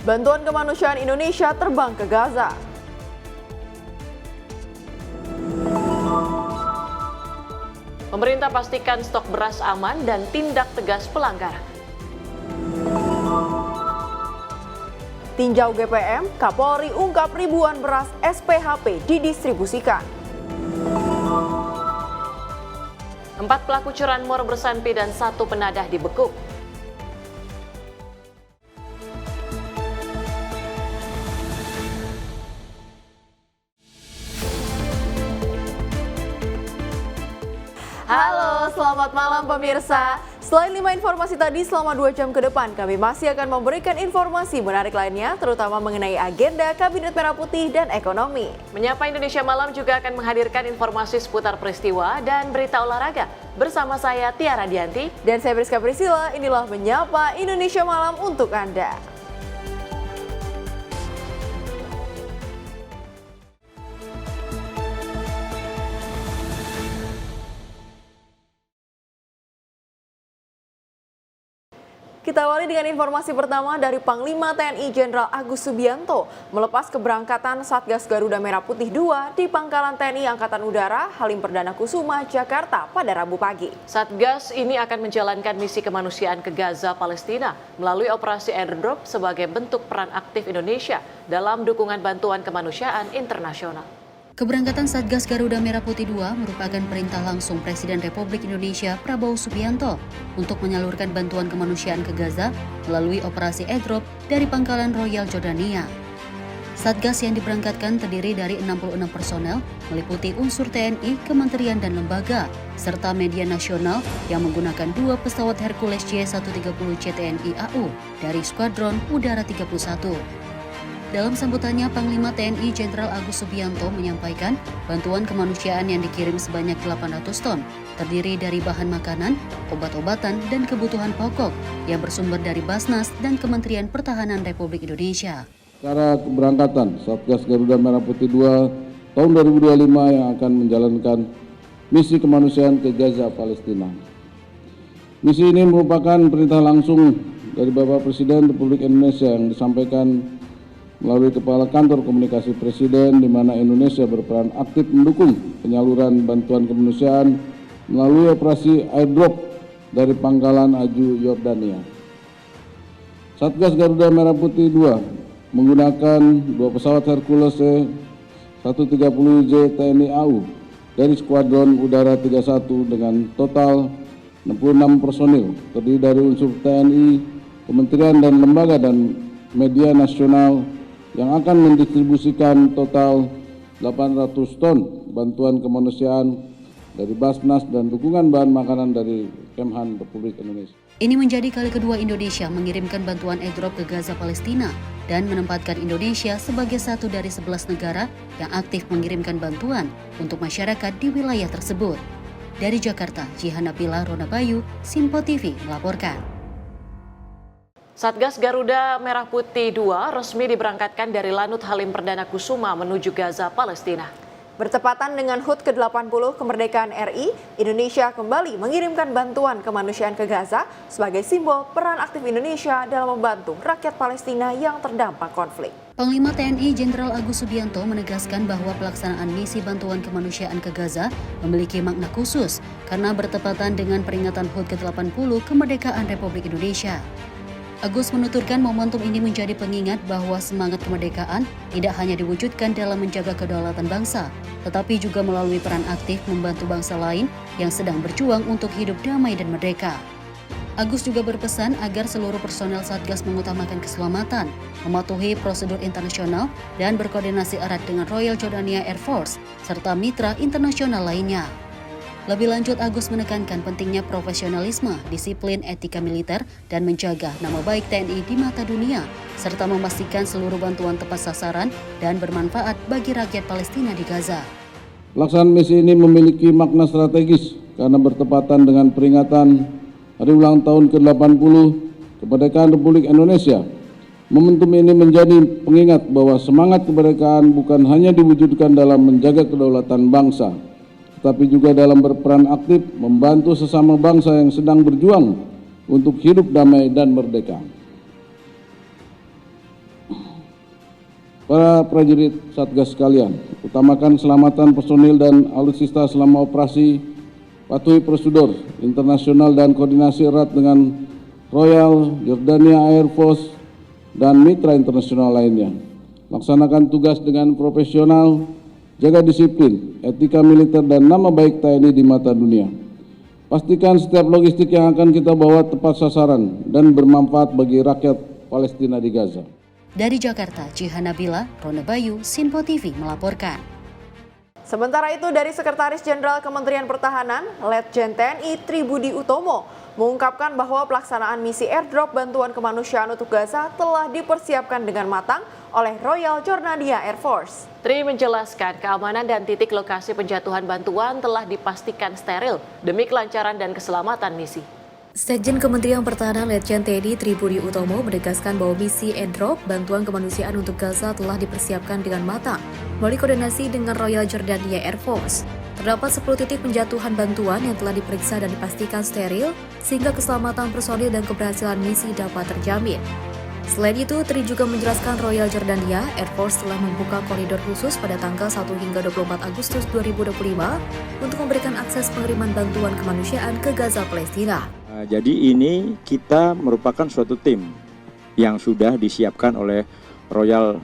bantuan kemanusiaan Indonesia terbang ke Gaza. Pemerintah pastikan stok beras aman dan tindak tegas pelanggar. Tinjau GPM, Kapolri ungkap ribuan beras SPHP didistribusikan. 4 pelaku curanmor bersampi dan 1 penadah dibekuk. Halo, selamat malam pemirsa. Selain 5 informasi tadi, selama 2 jam ke depan kami masih akan memberikan informasi menarik lainnya, terutama mengenai agenda Kabinet Merah Putih dan ekonomi. Menyapa Indonesia Malam juga akan menghadirkan informasi seputar peristiwa dan berita olahraga. Bersama saya Tiara Dianti. Dan saya Priska Priscilla, inilah Menyapa Indonesia Malam untuk Anda. Kita awali dengan informasi pertama dari Panglima TNI Jenderal Agus Subianto melepas keberangkatan Satgas Garuda Merah Putih II di Pangkalan TNI Angkatan Udara Halim Perdana Kusuma, Jakarta pada Rabu pagi. Satgas ini akan menjalankan misi kemanusiaan ke Gaza, Palestina melalui operasi airdrop sebagai bentuk peran aktif Indonesia dalam dukungan bantuan kemanusiaan internasional. Keberangkatan Satgas Garuda Merah Putih II merupakan perintah langsung Presiden Republik Indonesia Prabowo Subianto untuk menyalurkan bantuan kemanusiaan ke Gaza melalui operasi airdrop dari Pangkalan Royal Jordania. Satgas yang diberangkatkan terdiri dari 66 personel, meliputi unsur TNI, kementerian dan lembaga, serta media nasional yang menggunakan 2 pesawat Hercules C-130C TNI AU dari Skuadron Udara 31. Dalam sambutannya, Panglima TNI Jenderal Agus Subianto menyampaikan bantuan kemanusiaan yang dikirim sebanyak 800 ton, terdiri dari bahan makanan, obat-obatan, dan kebutuhan pokok yang bersumber dari Basnas dan Kementerian Pertahanan Republik Indonesia. Cara keberangkatan Satgas Garuda Merah Putih II tahun 2025 yang akan menjalankan misi kemanusiaan ke Gaza, Palestina. Misi ini merupakan perintah langsung dari Bapak Presiden Republik Indonesia yang disampaikan melalui Kepala Kantor Komunikasi Presiden, di mana Indonesia berperan aktif mendukung penyaluran bantuan kemanusiaan melalui operasi airdrop dari Pangkalan Aju Yordania. Satgas Garuda Merah Putih II menggunakan 2 pesawat Hercules C-130J TNI AU dari Skuadron Udara 31 dengan total 66 personil, terdiri dari unsur TNI, kementerian dan lembaga dan media nasional yang akan mendistribusikan total 800 ton bantuan kemanusiaan dari Basnas dan dukungan bahan makanan dari Kemhan Republik Indonesia. Ini menjadi kali kedua Indonesia mengirimkan bantuan airdrop ke Gaza, Palestina dan menempatkan Indonesia sebagai satu dari 11 negara yang aktif mengirimkan bantuan untuk masyarakat di wilayah tersebut. Dari Jakarta, Jihan Nabila, Rona Bayu, Simpo TV melaporkan. Satgas Garuda Merah Putih II resmi diberangkatkan dari Lanut Halim Perdana Kusuma menuju Gaza, Palestina. Bertepatan dengan HUT ke-80 kemerdekaan RI, Indonesia kembali mengirimkan bantuan kemanusiaan ke Gaza sebagai simbol peran aktif Indonesia dalam membantu rakyat Palestina yang terdampak konflik. Panglima TNI Jenderal Agus Subianto menegaskan bahwa pelaksanaan misi bantuan kemanusiaan ke Gaza memiliki makna khusus karena bertepatan dengan peringatan HUT ke-80 kemerdekaan Republik Indonesia. Agus menuturkan momentum ini menjadi pengingat bahwa semangat kemerdekaan tidak hanya diwujudkan dalam menjaga kedaulatan bangsa, tetapi juga melalui peran aktif membantu bangsa lain yang sedang berjuang untuk hidup damai dan merdeka. Agus juga berpesan agar seluruh personel Satgas mengutamakan keselamatan, mematuhi prosedur internasional, dan berkoordinasi erat dengan Royal Jordania Air Force, serta mitra internasional lainnya. Lebih lanjut, Agus menekankan pentingnya profesionalisme, disiplin, etika militer, dan menjaga nama baik TNI di mata dunia, serta memastikan seluruh bantuan tepat sasaran dan bermanfaat bagi rakyat Palestina di Gaza. Pelaksanaan misi ini memiliki makna strategis karena bertepatan dengan peringatan Hari Ulang Tahun ke-80 Kemerdekaan Republik Indonesia. Momentum ini menjadi pengingat bahwa semangat kemerdekaan bukan hanya diwujudkan dalam menjaga kedaulatan bangsa, tetapi juga dalam berperan aktif membantu sesama bangsa yang sedang berjuang untuk hidup damai dan merdeka. Para prajurit Satgas sekalian, utamakan keselamatan personil dan alutsista selama operasi, patuhi prosedur internasional dan koordinasi erat dengan Royal Jordania Air Force dan mitra internasional lainnya. Laksanakan tugas dengan profesional, jaga disiplin, etika militer dan nama baik TNI di mata dunia. Pastikan setiap logistik yang akan kita bawa tepat sasaran dan bermanfaat bagi rakyat Palestina di Gaza. Dari Jakarta, Jihan Nabila, Rona Bayu, Sinpo TV melaporkan. Sementara itu dari Sekretaris Jenderal Kementerian Pertahanan, Letjen TNI Tribudi Utomo mengungkapkan bahwa pelaksanaan misi airdrop bantuan kemanusiaan untuk Gaza telah dipersiapkan dengan matang oleh Royal Jordania Air Force. Tri menjelaskan keamanan dan titik lokasi penjatuhan bantuan telah dipastikan steril demi kelancaran dan keselamatan misi. Sekjen Kementerian Pertahanan Letjen TNI Tribudi Utomo menegaskan bahwa misi airdrop bantuan kemanusiaan untuk Gaza telah dipersiapkan dengan matang melalui koordinasi dengan Royal Jordania Air Force. Terdapat 10 titik penjatuhan bantuan yang telah diperiksa dan dipastikan steril sehingga keselamatan personil dan keberhasilan misi dapat terjamin. Selain itu, Tri juga menjelaskan Royal Jordania Air Force telah membuka koridor khusus pada tanggal 1 hingga 24 Agustus 2025 untuk memberikan akses pengiriman bantuan kemanusiaan ke Gaza, Palestina. Jadi ini kita merupakan suatu tim yang sudah disiapkan oleh Royal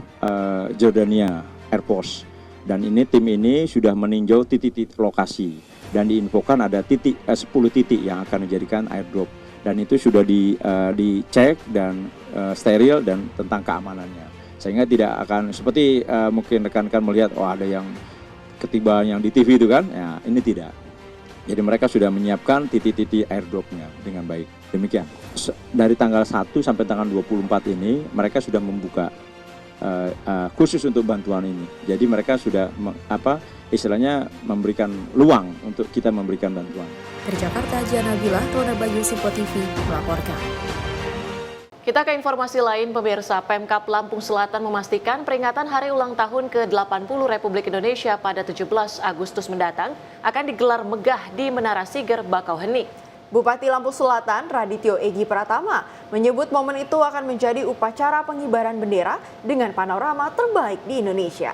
Jordania Air Force. Dan tim ini sudah meninjau titik-titik lokasi dan diinfokan ada 10 titik yang akan dijadikan airdrop. Dan itu sudah dicek dan steril dan tentang keamanannya. Sehingga tidak akan seperti mungkin rekan-rekan melihat ada yang ketiban yang di TV itu kan, ya ini tidak. Jadi mereka sudah menyiapkan titik-titik airdropnya dengan baik. Demikian. Dari tanggal 1 sampai tanggal 24 ini mereka sudah membuka khusus untuk bantuan ini. Jadi mereka sudah istilahnya memberikan luang untuk kita memberikan bantuan. Dari Jakarta, Jihan Nabila, Rona Bayu, Sinpo TV melaporkan. Kita ke informasi lain, pemirsa. Pemkab Lampung Selatan memastikan peringatan Hari Ulang Tahun ke-80 Republik Indonesia pada 17 Agustus mendatang akan digelar megah di Menara Siger, Bakauheni. Bupati Lampung Selatan, Radityo Egi Pratama, menyebut momen itu akan menjadi upacara pengibaran bendera dengan panorama terbaik di Indonesia.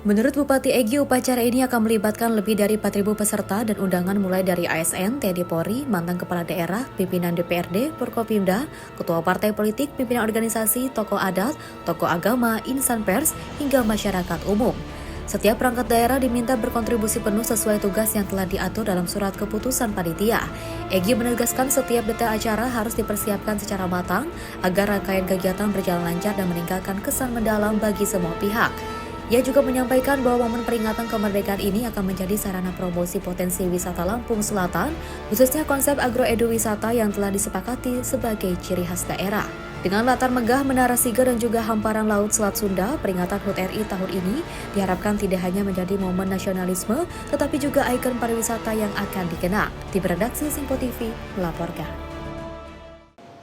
Menurut Bupati Egi, upacara ini akan melibatkan lebih dari 4.000 peserta dan undangan mulai dari ASN, TNI Polri, mantan kepala daerah, pimpinan DPRD, Forkopimda, ketua partai politik, pimpinan organisasi, tokoh adat, tokoh agama, insan pers, hingga masyarakat umum. Setiap perangkat daerah diminta berkontribusi penuh sesuai tugas yang telah diatur dalam surat keputusan panitia. Egi menegaskan setiap detail acara harus dipersiapkan secara matang agar rangkaian kegiatan berjalan lancar dan meninggalkan kesan mendalam bagi semua pihak. Ia juga menyampaikan bahwa momen peringatan kemerdekaan ini akan menjadi sarana promosi potensi wisata Lampung Selatan, khususnya konsep agroeduwisata yang telah disepakati sebagai ciri khas daerah. Dengan latar megah Menara Siger dan juga hamparan Laut Selat Sunda, peringatan HUT RI tahun ini diharapkan tidak hanya menjadi momen nasionalisme, tetapi juga ikon pariwisata yang akan dikenal. Tim redaksi Sinpo TV melaporkan.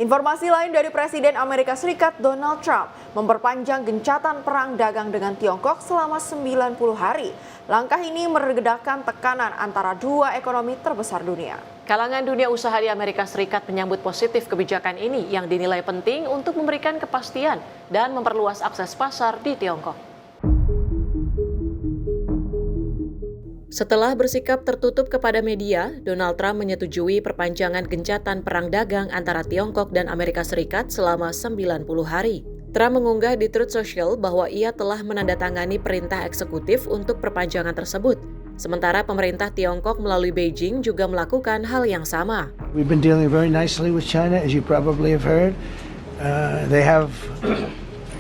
Informasi lain dari Presiden Amerika Serikat Donald Trump memperpanjang gencatan perang dagang dengan Tiongkok selama 90 hari. Langkah ini meredakan tekanan antara dua ekonomi terbesar dunia. Kalangan dunia usaha di Amerika Serikat menyambut positif kebijakan ini yang dinilai penting untuk memberikan kepastian dan memperluas akses pasar di Tiongkok. Setelah bersikap tertutup kepada media, Donald Trump menyetujui perpanjangan gencatan perang dagang antara Tiongkok dan Amerika Serikat selama 90 hari. Trump mengunggah di Truth Social bahwa ia telah menandatangani perintah eksekutif untuk perpanjangan tersebut. Sementara pemerintah Tiongkok melalui Beijing juga melakukan hal yang sama. We've been dealing very nicely with China, as you probably have heard. They have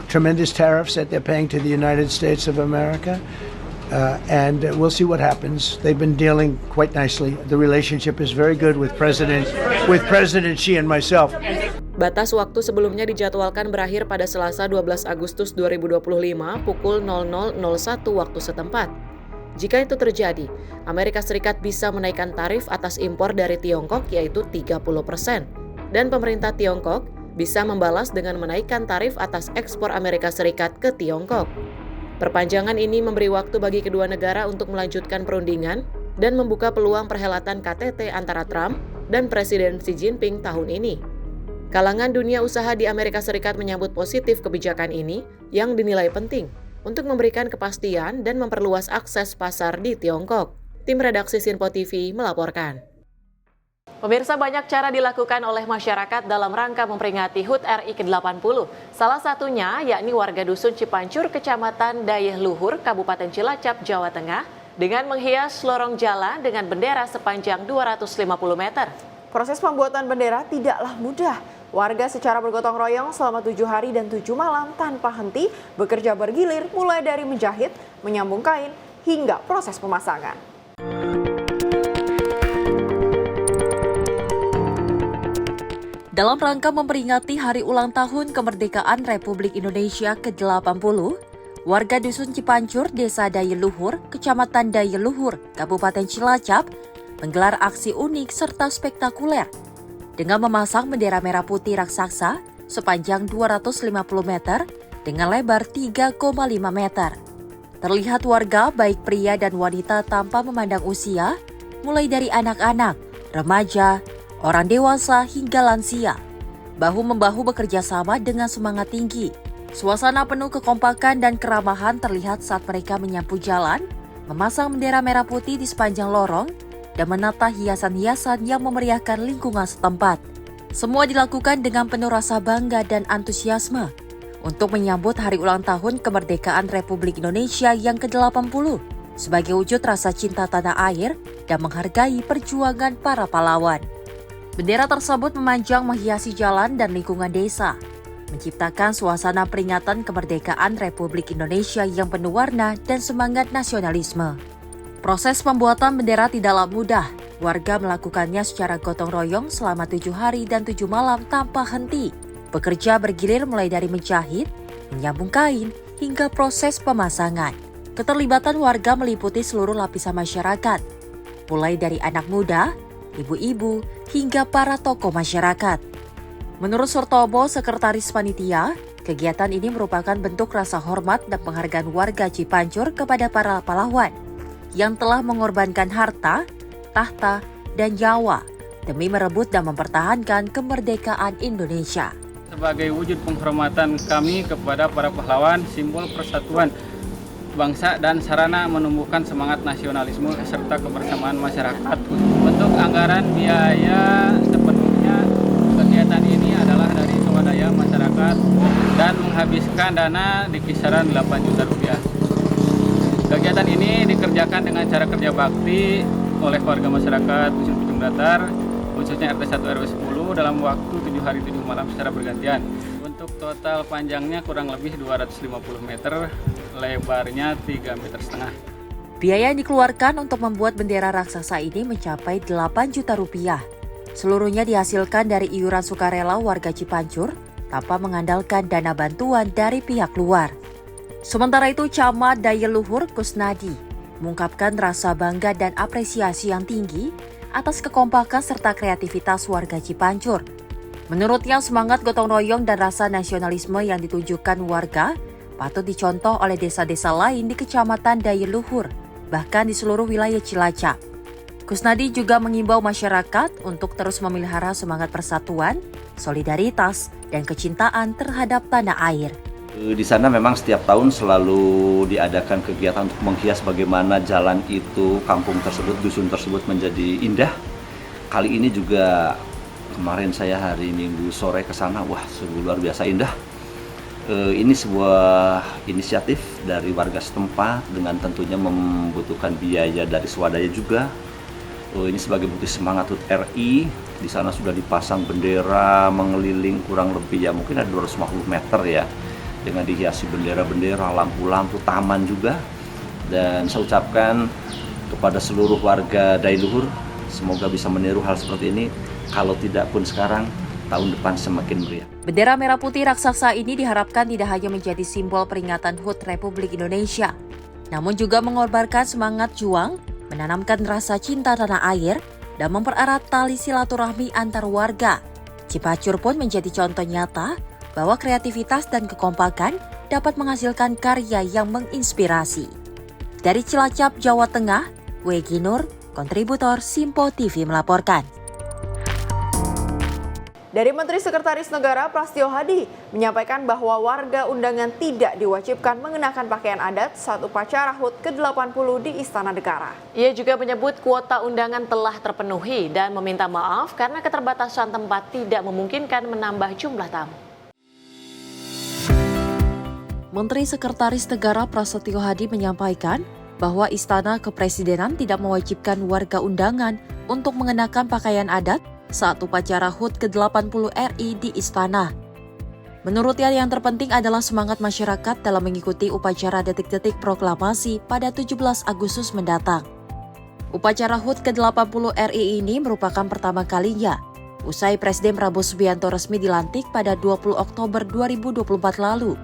tremendous tariffs that they're paying to the United States of America. And we'll see what happens. They've been dealing quite nicely. The relationship is very good with President Xi and myself. Batas waktu sebelumnya dijadwalkan berakhir pada Selasa 12 Agustus 2025 pukul 00.01 waktu setempat. Jika itu terjadi, Amerika Serikat bisa menaikkan tarif atas impor dari Tiongkok yaitu 30%. Dan pemerintah Tiongkok bisa membalas dengan menaikkan tarif atas ekspor Amerika Serikat ke Tiongkok. Perpanjangan ini memberi waktu bagi kedua negara untuk melanjutkan perundingan dan membuka peluang perhelatan KTT antara Trump dan Presiden Xi Jinping tahun ini. Kalangan dunia usaha di Amerika Serikat menyambut positif kebijakan ini yang dinilai penting untuk memberikan kepastian dan memperluas akses pasar di Tiongkok. Tim redaksi Sinpo TV melaporkan. Pemirsa, banyak cara dilakukan oleh masyarakat dalam rangka memperingati HUT RI ke-80. Salah satunya yakni warga Dusun Cipancur, Kecamatan Dayeh Luhur, Kabupaten Cilacap, Jawa Tengah, dengan menghias lorong jalan dengan bendera sepanjang 250 meter. Proses pembuatan bendera tidaklah mudah. Warga secara bergotong royong selama 7 hari dan 7 malam tanpa henti bekerja bergilir mulai dari menjahit, menyambung kain, hingga proses pemasangan. Dalam rangka memperingati Hari Ulang Tahun Kemerdekaan Republik Indonesia ke-80, warga Dusun Cipancur, Desa Dayeh Luhur, Kecamatan Dayeh Luhur, Kabupaten Cilacap, menggelar aksi unik serta spektakuler dengan memasang bendera merah putih raksasa sepanjang 250 meter dengan lebar 3,5 meter. Terlihat warga baik pria dan wanita tanpa memandang usia, mulai dari anak-anak, remaja, orang dewasa hingga lansia, bahu-membahu bekerja sama dengan semangat tinggi. Suasana penuh kekompakan dan keramahan terlihat saat mereka menyapu jalan, memasang bendera merah putih di sepanjang lorong, dan menata hiasan-hiasan yang memeriahkan lingkungan setempat. Semua dilakukan dengan penuh rasa bangga dan antusiasme untuk menyambut Hari Ulang Tahun Kemerdekaan Republik Indonesia yang ke-80 sebagai wujud rasa cinta tanah air dan menghargai perjuangan para pahlawan. Bendera tersebut memanjang menghiasi jalan dan lingkungan desa, menciptakan suasana peringatan kemerdekaan Republik Indonesia yang penuh warna dan semangat nasionalisme. Proses pembuatan bendera tidaklah mudah. Warga melakukannya secara gotong royong selama 7 hari dan 7 malam tanpa henti. Bekerja bergilir mulai dari menjahit, menyambung kain, hingga proses pemasangan. Keterlibatan warga meliputi seluruh lapisan masyarakat, mulai dari anak muda, ibu-ibu, hingga para tokoh masyarakat. Menurut Surtomo, Sekretaris Panitia, kegiatan ini merupakan bentuk rasa hormat dan penghargaan warga Cipancur kepada para pahlawan yang telah mengorbankan harta, tahta, dan nyawa demi merebut dan mempertahankan kemerdekaan Indonesia. Sebagai wujud penghormatan kami kepada para pahlawan, simbol persatuan bangsa dan sarana menumbuhkan semangat nasionalisme serta kebersamaan masyarakat. Bentuk anggaran biaya sepenuhnya kegiatan ini adalah dari swadaya masyarakat dan menghabiskan dana di kisaran 8 juta rupiah. Kegiatan ini dikerjakan dengan cara kerja bakti oleh warga masyarakat Dusun Pucung Datar, khususnya RT 1 RW 10 dalam waktu 7 hari 7 malam secara bergantian. Untuk total panjangnya kurang lebih 250 meter, lebarnya 3,5 meter. Biaya yang dikeluarkan untuk membuat bendera raksasa ini mencapai 8 juta rupiah. Seluruhnya dihasilkan dari iuran sukarela warga Cipancur tanpa mengandalkan dana bantuan dari pihak luar. Sementara itu, Camat Dayeh Luhur Kusnadi mengungkapkan rasa bangga dan apresiasi yang tinggi atas kekompakan serta kreativitas warga Cipancur. Menurutnya, semangat gotong royong dan rasa nasionalisme yang ditunjukkan warga patut dicontoh oleh desa-desa lain di Kecamatan Dayeh Luhur, bahkan di seluruh wilayah Cilacap. Kusnadi juga mengimbau masyarakat untuk terus memelihara semangat persatuan, solidaritas, dan kecintaan terhadap tanah air. Di sana memang setiap tahun selalu diadakan kegiatan untuk menghias bagaimana jalan itu, kampung tersebut, dusun tersebut menjadi indah. Kali ini juga kemarin saya hari Minggu sore ke sana, wah sungguh luar biasa indah. Ini sebuah inisiatif dari warga setempat dengan tentunya membutuhkan biaya dari swadaya juga. Ini sebagai bukti semangat HUT RI. Di sana sudah dipasang bendera mengeliling kurang lebih ya mungkin ada 250 meter ya. Dengan dihiasi bendera-bendera, lampu-lampu, taman juga. Dan saya ucapkan kepada seluruh warga Dayeh Luhur, semoga bisa meniru hal seperti ini. Kalau tidak pun sekarang, tahun depan semakin meriah. Bendera merah putih raksasa ini diharapkan tidak hanya menjadi simbol peringatan HUT Republik Indonesia, namun juga mengorbankan semangat juang, menanamkan rasa cinta tanah air, dan mempererat tali silaturahmi antar warga. Cipancur pun menjadi contoh nyata bahwa kreativitas dan kekompakan dapat menghasilkan karya yang menginspirasi. Dari Cilacap, Jawa Tengah, Wegi Nur, kontributor Sinpo TV melaporkan. Dari Menteri Sekretaris Negara Prasetyo Hadi menyampaikan bahwa warga undangan tidak diwajibkan mengenakan pakaian adat saat upacara HUT ke-80 di Istana Negara. Ia juga menyebut kuota undangan telah terpenuhi dan meminta maaf karena keterbatasan tempat tidak memungkinkan menambah jumlah tamu. Menteri Sekretaris Negara Prasetyo Hadi menyampaikan bahwa Istana Kepresidenan tidak mewajibkan warga undangan untuk mengenakan pakaian adat saat upacara HUT ke-80 RI di Istana. Menurutnya yang terpenting adalah semangat masyarakat dalam mengikuti upacara detik-detik proklamasi pada 17 Agustus mendatang. Upacara HUT ke-80 RI ini merupakan pertama kalinya usai Presiden Prabowo Subianto resmi dilantik pada 20 Oktober 2024 lalu.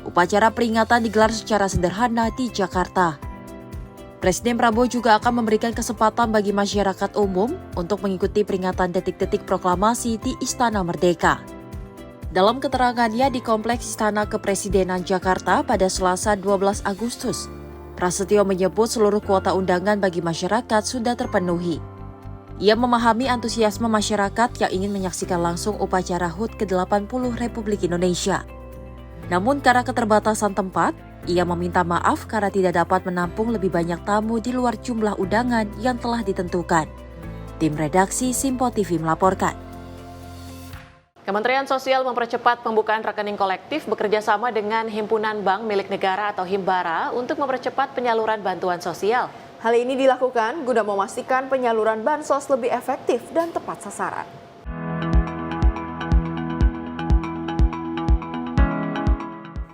Upacara peringatan digelar secara sederhana di Jakarta. Presiden Prabowo juga akan memberikan kesempatan bagi masyarakat umum untuk mengikuti peringatan detik-detik proklamasi di Istana Merdeka. Dalam keterangannya di Kompleks Istana Kepresidenan Jakarta pada Selasa 12 Agustus, Prasetyo menyebut seluruh kuota undangan bagi masyarakat sudah terpenuhi. Ia memahami antusiasme masyarakat yang ingin menyaksikan langsung upacara HUT ke-80 Republik Indonesia. Namun karena keterbatasan tempat, ia meminta maaf karena tidak dapat menampung lebih banyak tamu di luar jumlah undangan yang telah ditentukan. Tim redaksi Simpo TV melaporkan. Kementerian Sosial mempercepat pembukaan rekening kolektif bekerjasama dengan Himpunan Bank Milik Negara atau Himbara untuk mempercepat penyaluran bantuan sosial. Hal ini dilakukan guna memastikan penyaluran bansos lebih efektif dan tepat sasaran.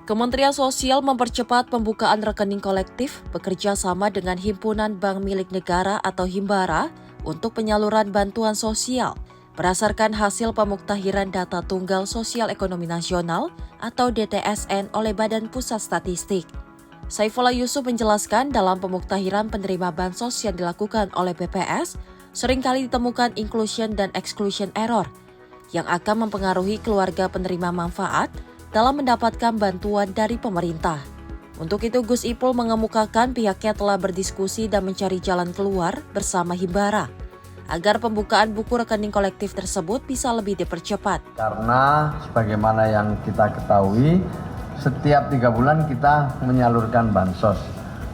Kementerian Sosial mempercepat pembukaan rekening kolektif bekerja sama dengan Himpunan Bank Milik Negara atau Himbara untuk penyaluran bantuan sosial berdasarkan hasil pemuktahiran data Tunggal Sosial Ekonomi Nasional atau DTSN oleh Badan Pusat Statistik. Saifullah Yusuf menjelaskan dalam pemuktahiran penerima bansos yang dilakukan oleh BPS, seringkali ditemukan inclusion dan exclusion error yang akan mempengaruhi keluarga penerima manfaat dalam mendapatkan bantuan dari pemerintah. Untuk itu Gus Ipul mengemukakan pihaknya telah berdiskusi dan mencari jalan keluar bersama Himbara agar pembukaan buku rekening kolektif tersebut bisa lebih dipercepat. Karena sebagaimana yang kita ketahui, setiap 3 bulan kita menyalurkan bansos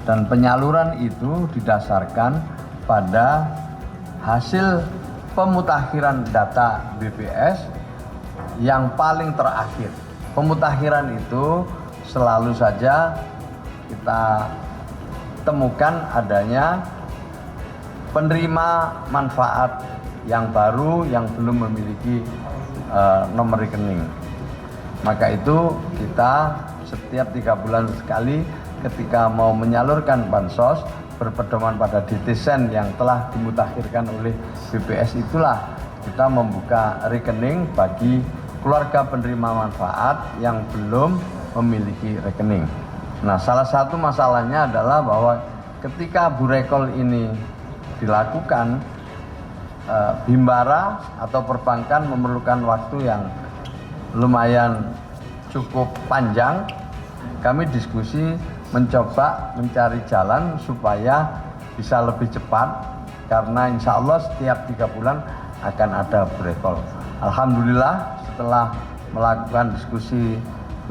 dan penyaluran itu didasarkan pada hasil pemutakhiran data BPS yang paling terakhir. Pemutakhiran itu selalu saja kita temukan adanya penerima manfaat yang baru yang belum memiliki nomor rekening. Maka itu kita setiap 3 bulan sekali ketika mau menyalurkan bansos berpedoman pada DTSN yang telah dimutakhirkan oleh BPS itulah kita membuka rekening bagi keluarga penerima manfaat yang belum memiliki rekening. Nah, salah satu masalahnya adalah bahwa ketika burekol ini dilakukan, Himbara atau perbankan memerlukan waktu yang lumayan cukup panjang. Kami diskusi mencoba mencari jalan supaya bisa lebih cepat, karena insya Allah setiap 3 bulan akan ada burekol. Alhamdulillah setelah melakukan diskusi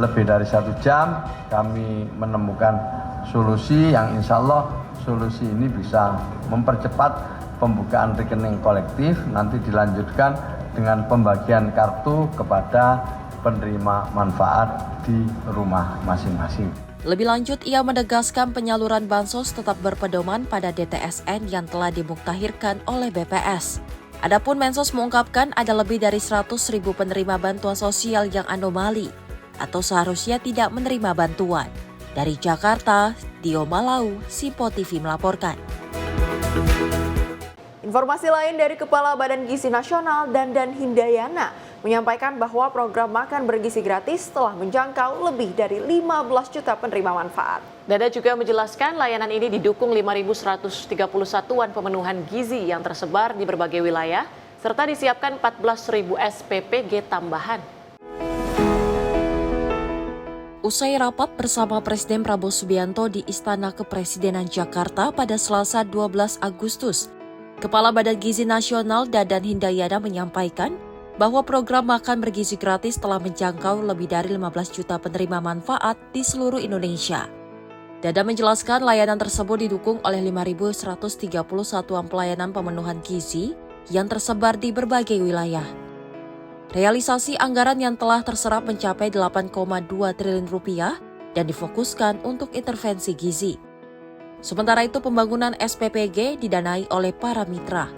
lebih dari 1 jam, kami menemukan solusi yang insya Allah solusi ini bisa mempercepat pembukaan rekening kolektif, nanti dilanjutkan dengan pembagian kartu kepada penerima manfaat di rumah masing-masing. Lebih lanjut, ia menegaskan penyaluran bansos tetap berpedoman pada DTSN yang telah dimuktahirkan oleh BPS. Adapun Mensos mengungkapkan ada lebih dari 100.000 penerima bantuan sosial yang anomali atau seharusnya tidak menerima bantuan. Dari Jakarta, Dio Malau, Simpo TV melaporkan. Informasi lain dari Kepala Badan Gizi Nasional Dandan Hindayana menyampaikan bahwa program makan bergizi gratis telah menjangkau lebih dari 15 juta penerima manfaat. Dada juga menjelaskan layanan ini didukung 5.130 satuan pemenuhan gizi yang tersebar di berbagai wilayah, serta disiapkan 14.000 SPPG tambahan. Usai rapat bersama Presiden Prabowo Subianto di Istana Kepresidenan Jakarta pada Selasa 12 Agustus, Kepala Badan Gizi Nasional Dadan Hindayana menyampaikan bahwa program makan bergizi gratis telah menjangkau lebih dari 15 juta penerima manfaat di seluruh Indonesia. Dada menjelaskan layanan tersebut didukung oleh 5.130 satuan pelayanan pemenuhan gizi yang tersebar di berbagai wilayah. Realisasi anggaran yang telah terserap mencapai 8,2 triliun rupiah dan difokuskan untuk intervensi gizi. Sementara itu pembangunan SPPG didanai oleh para mitra.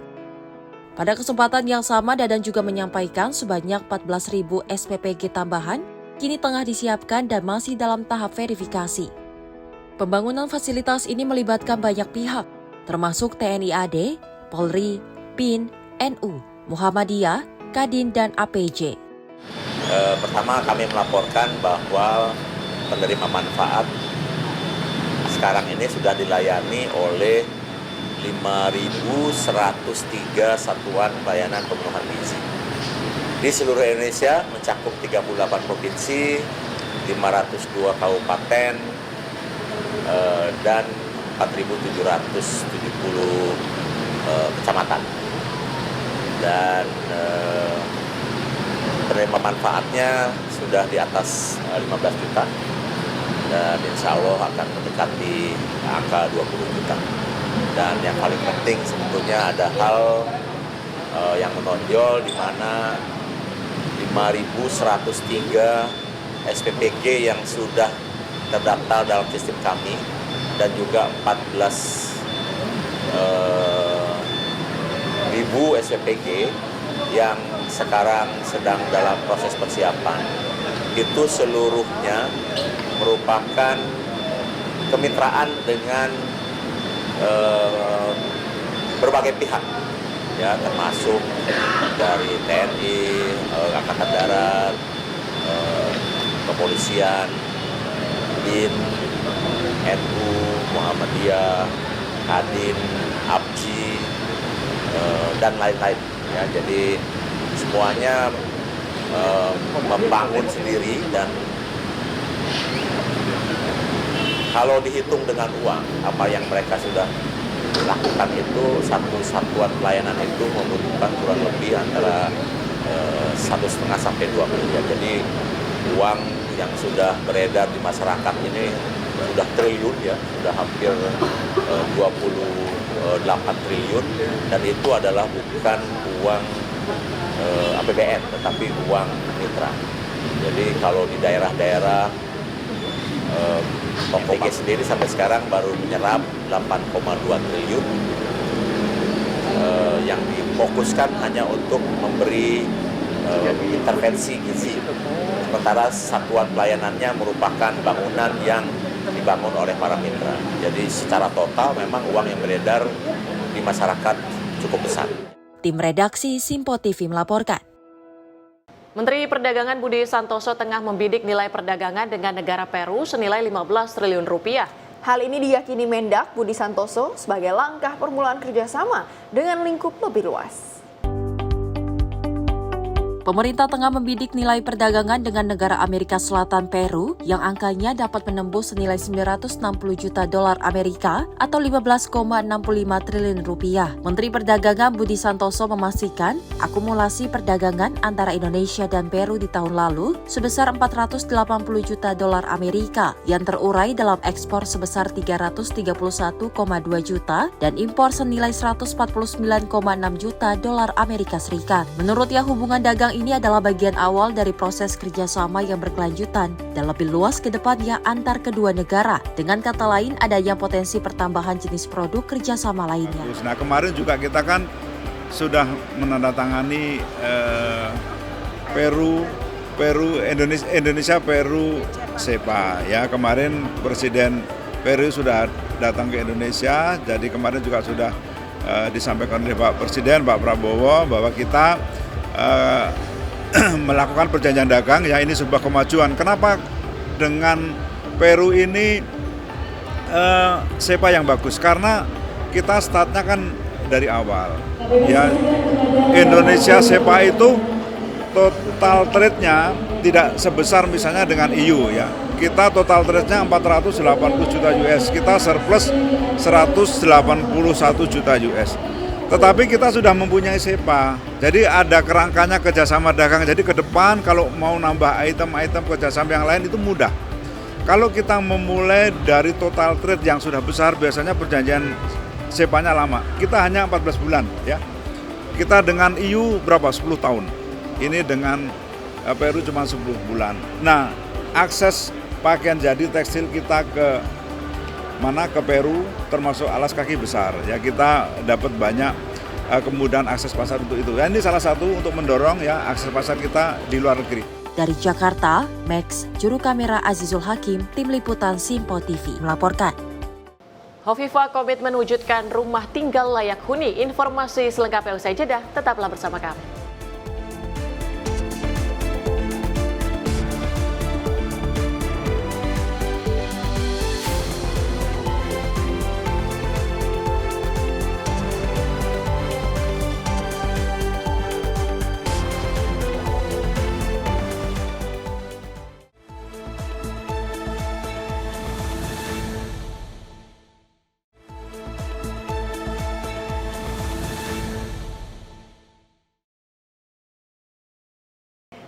Pada kesempatan yang sama, Dadan juga menyampaikan sebanyak 14.000 SPPG tambahan kini tengah disiapkan dan masih dalam tahap verifikasi. Pembangunan fasilitas ini melibatkan banyak pihak, termasuk TNI AD, Polri, PIN, NU, Muhammadiyah, Kadin, dan APJ. Pertama kami melaporkan bahwa penerima manfaat sekarang ini sudah dilayani oleh 5.103 satuan pelayanan pemenuhan gizi. Di seluruh Indonesia mencakup 38 provinsi, 502 kabupaten, dan 4.770 kecamatan. Dan penerima manfaatnya sudah di atas 15 juta dan insya Allah akan mendekati angka 20 juta. Dan yang paling penting sebetulnya ada hal yang menonjol di mana 5.103 SPPG yang sudah terdaftar dalam sistem kami dan juga 14.000 SPPG yang sekarang sedang dalam proses persiapan. Itu seluruhnya merupakan kemitraan dengan berbagai pihak, ya, termasuk dari TNI, Angkatan Darat, kepolisian, BIN, NU, Muhammadiyah, Kadin, APJ, dan lain-lain. Ya, jadi semuanya membangun sendiri, dan kalau dihitung dengan uang, apa yang mereka sudah lakukan itu, satu satuan pelayanan itu membutuhkan kurang lebih antara 1,5 sampai 2 miliar. Jadi uang yang sudah beredar di masyarakat ini sudah triliun, ya, sudah hampir 28 triliun, dan itu adalah bukan uang APBN tetapi uang mitra. Jadi kalau di daerah-daerah PPG sendiri sampai sekarang baru menyerap 8,2 triliun yang difokuskan hanya untuk memberi intervensi gizi. Sementara satuan pelayanannya merupakan bangunan yang dibangun oleh para mitra. Jadi secara total memang uang yang beredar di masyarakat cukup besar. Tim redaksi Simpo TV melaporkan. Menteri Perdagangan Budi Santoso tengah membidik nilai perdagangan dengan negara Peru senilai 15 triliun rupiah. Hal ini diyakini Mendak Budi Santoso sebagai langkah permulaan kerjasama dengan lingkup lebih luas. Pemerintah tengah membidik nilai perdagangan dengan negara Amerika Selatan Peru yang angkanya dapat menembus senilai 960 juta dolar Amerika atau 15,65 triliun rupiah. Menteri Perdagangan Budi Santoso memastikan akumulasi perdagangan antara Indonesia dan Peru di tahun lalu sebesar 480 juta dolar Amerika yang terurai dalam ekspor sebesar 331,2 juta dan impor senilai 149,6 juta dolar Amerika Serikat. Menurutnya hubungan dagang ini adalah bagian awal dari proses kerjasama yang berkelanjutan dan lebih luas ke depannya antar kedua negara. Dengan kata lain, adanya potensi pertambahan jenis produk kerjasama lainnya. Nah, kemarin juga kita kan sudah menandatangani Indonesia Peru CEPA. Ya, kemarin Presiden Peru sudah datang ke Indonesia, jadi kemarin juga sudah disampaikan oleh Pak Presiden, Pak Prabowo, bahwa kita melakukan perjanjian dagang, ya ini sebuah kemajuan. Kenapa dengan Peru ini CEPA yang bagus? Karena kita startnya kan dari awal. Ya, Indonesia CEPA itu total trade-nya tidak sebesar misalnya dengan EU, ya. Kita total trade-nya 480 juta US, kita surplus 181 juta US. Tetapi kita sudah mempunyai SEPA, jadi ada kerangkanya kerjasama dagang. Jadi ke depan kalau mau nambah item-item kerjasama yang lain itu mudah. Kalau kita memulai dari total trade yang sudah besar, biasanya perjanjian SEPA-nya lama. Kita hanya 14 bulan ya. Kita dengan EU berapa? 10 tahun. Ini dengan Peru cuma 10 bulan. Nah, akses pakaian jadi tekstil kita ke Peru termasuk alas kaki besar ya, kita dapat banyak kemudahan akses pasar untuk itu. Ini salah satu untuk mendorong ya akses pasar kita di luar negeri. Dari Jakarta, Max, juru kamera Azizul Hakim, tim liputan Simpo TV melaporkan. Hovifah komit mewujudkan rumah tinggal layak huni. Informasi selengkapnya usai jeda, tetaplah bersama kami.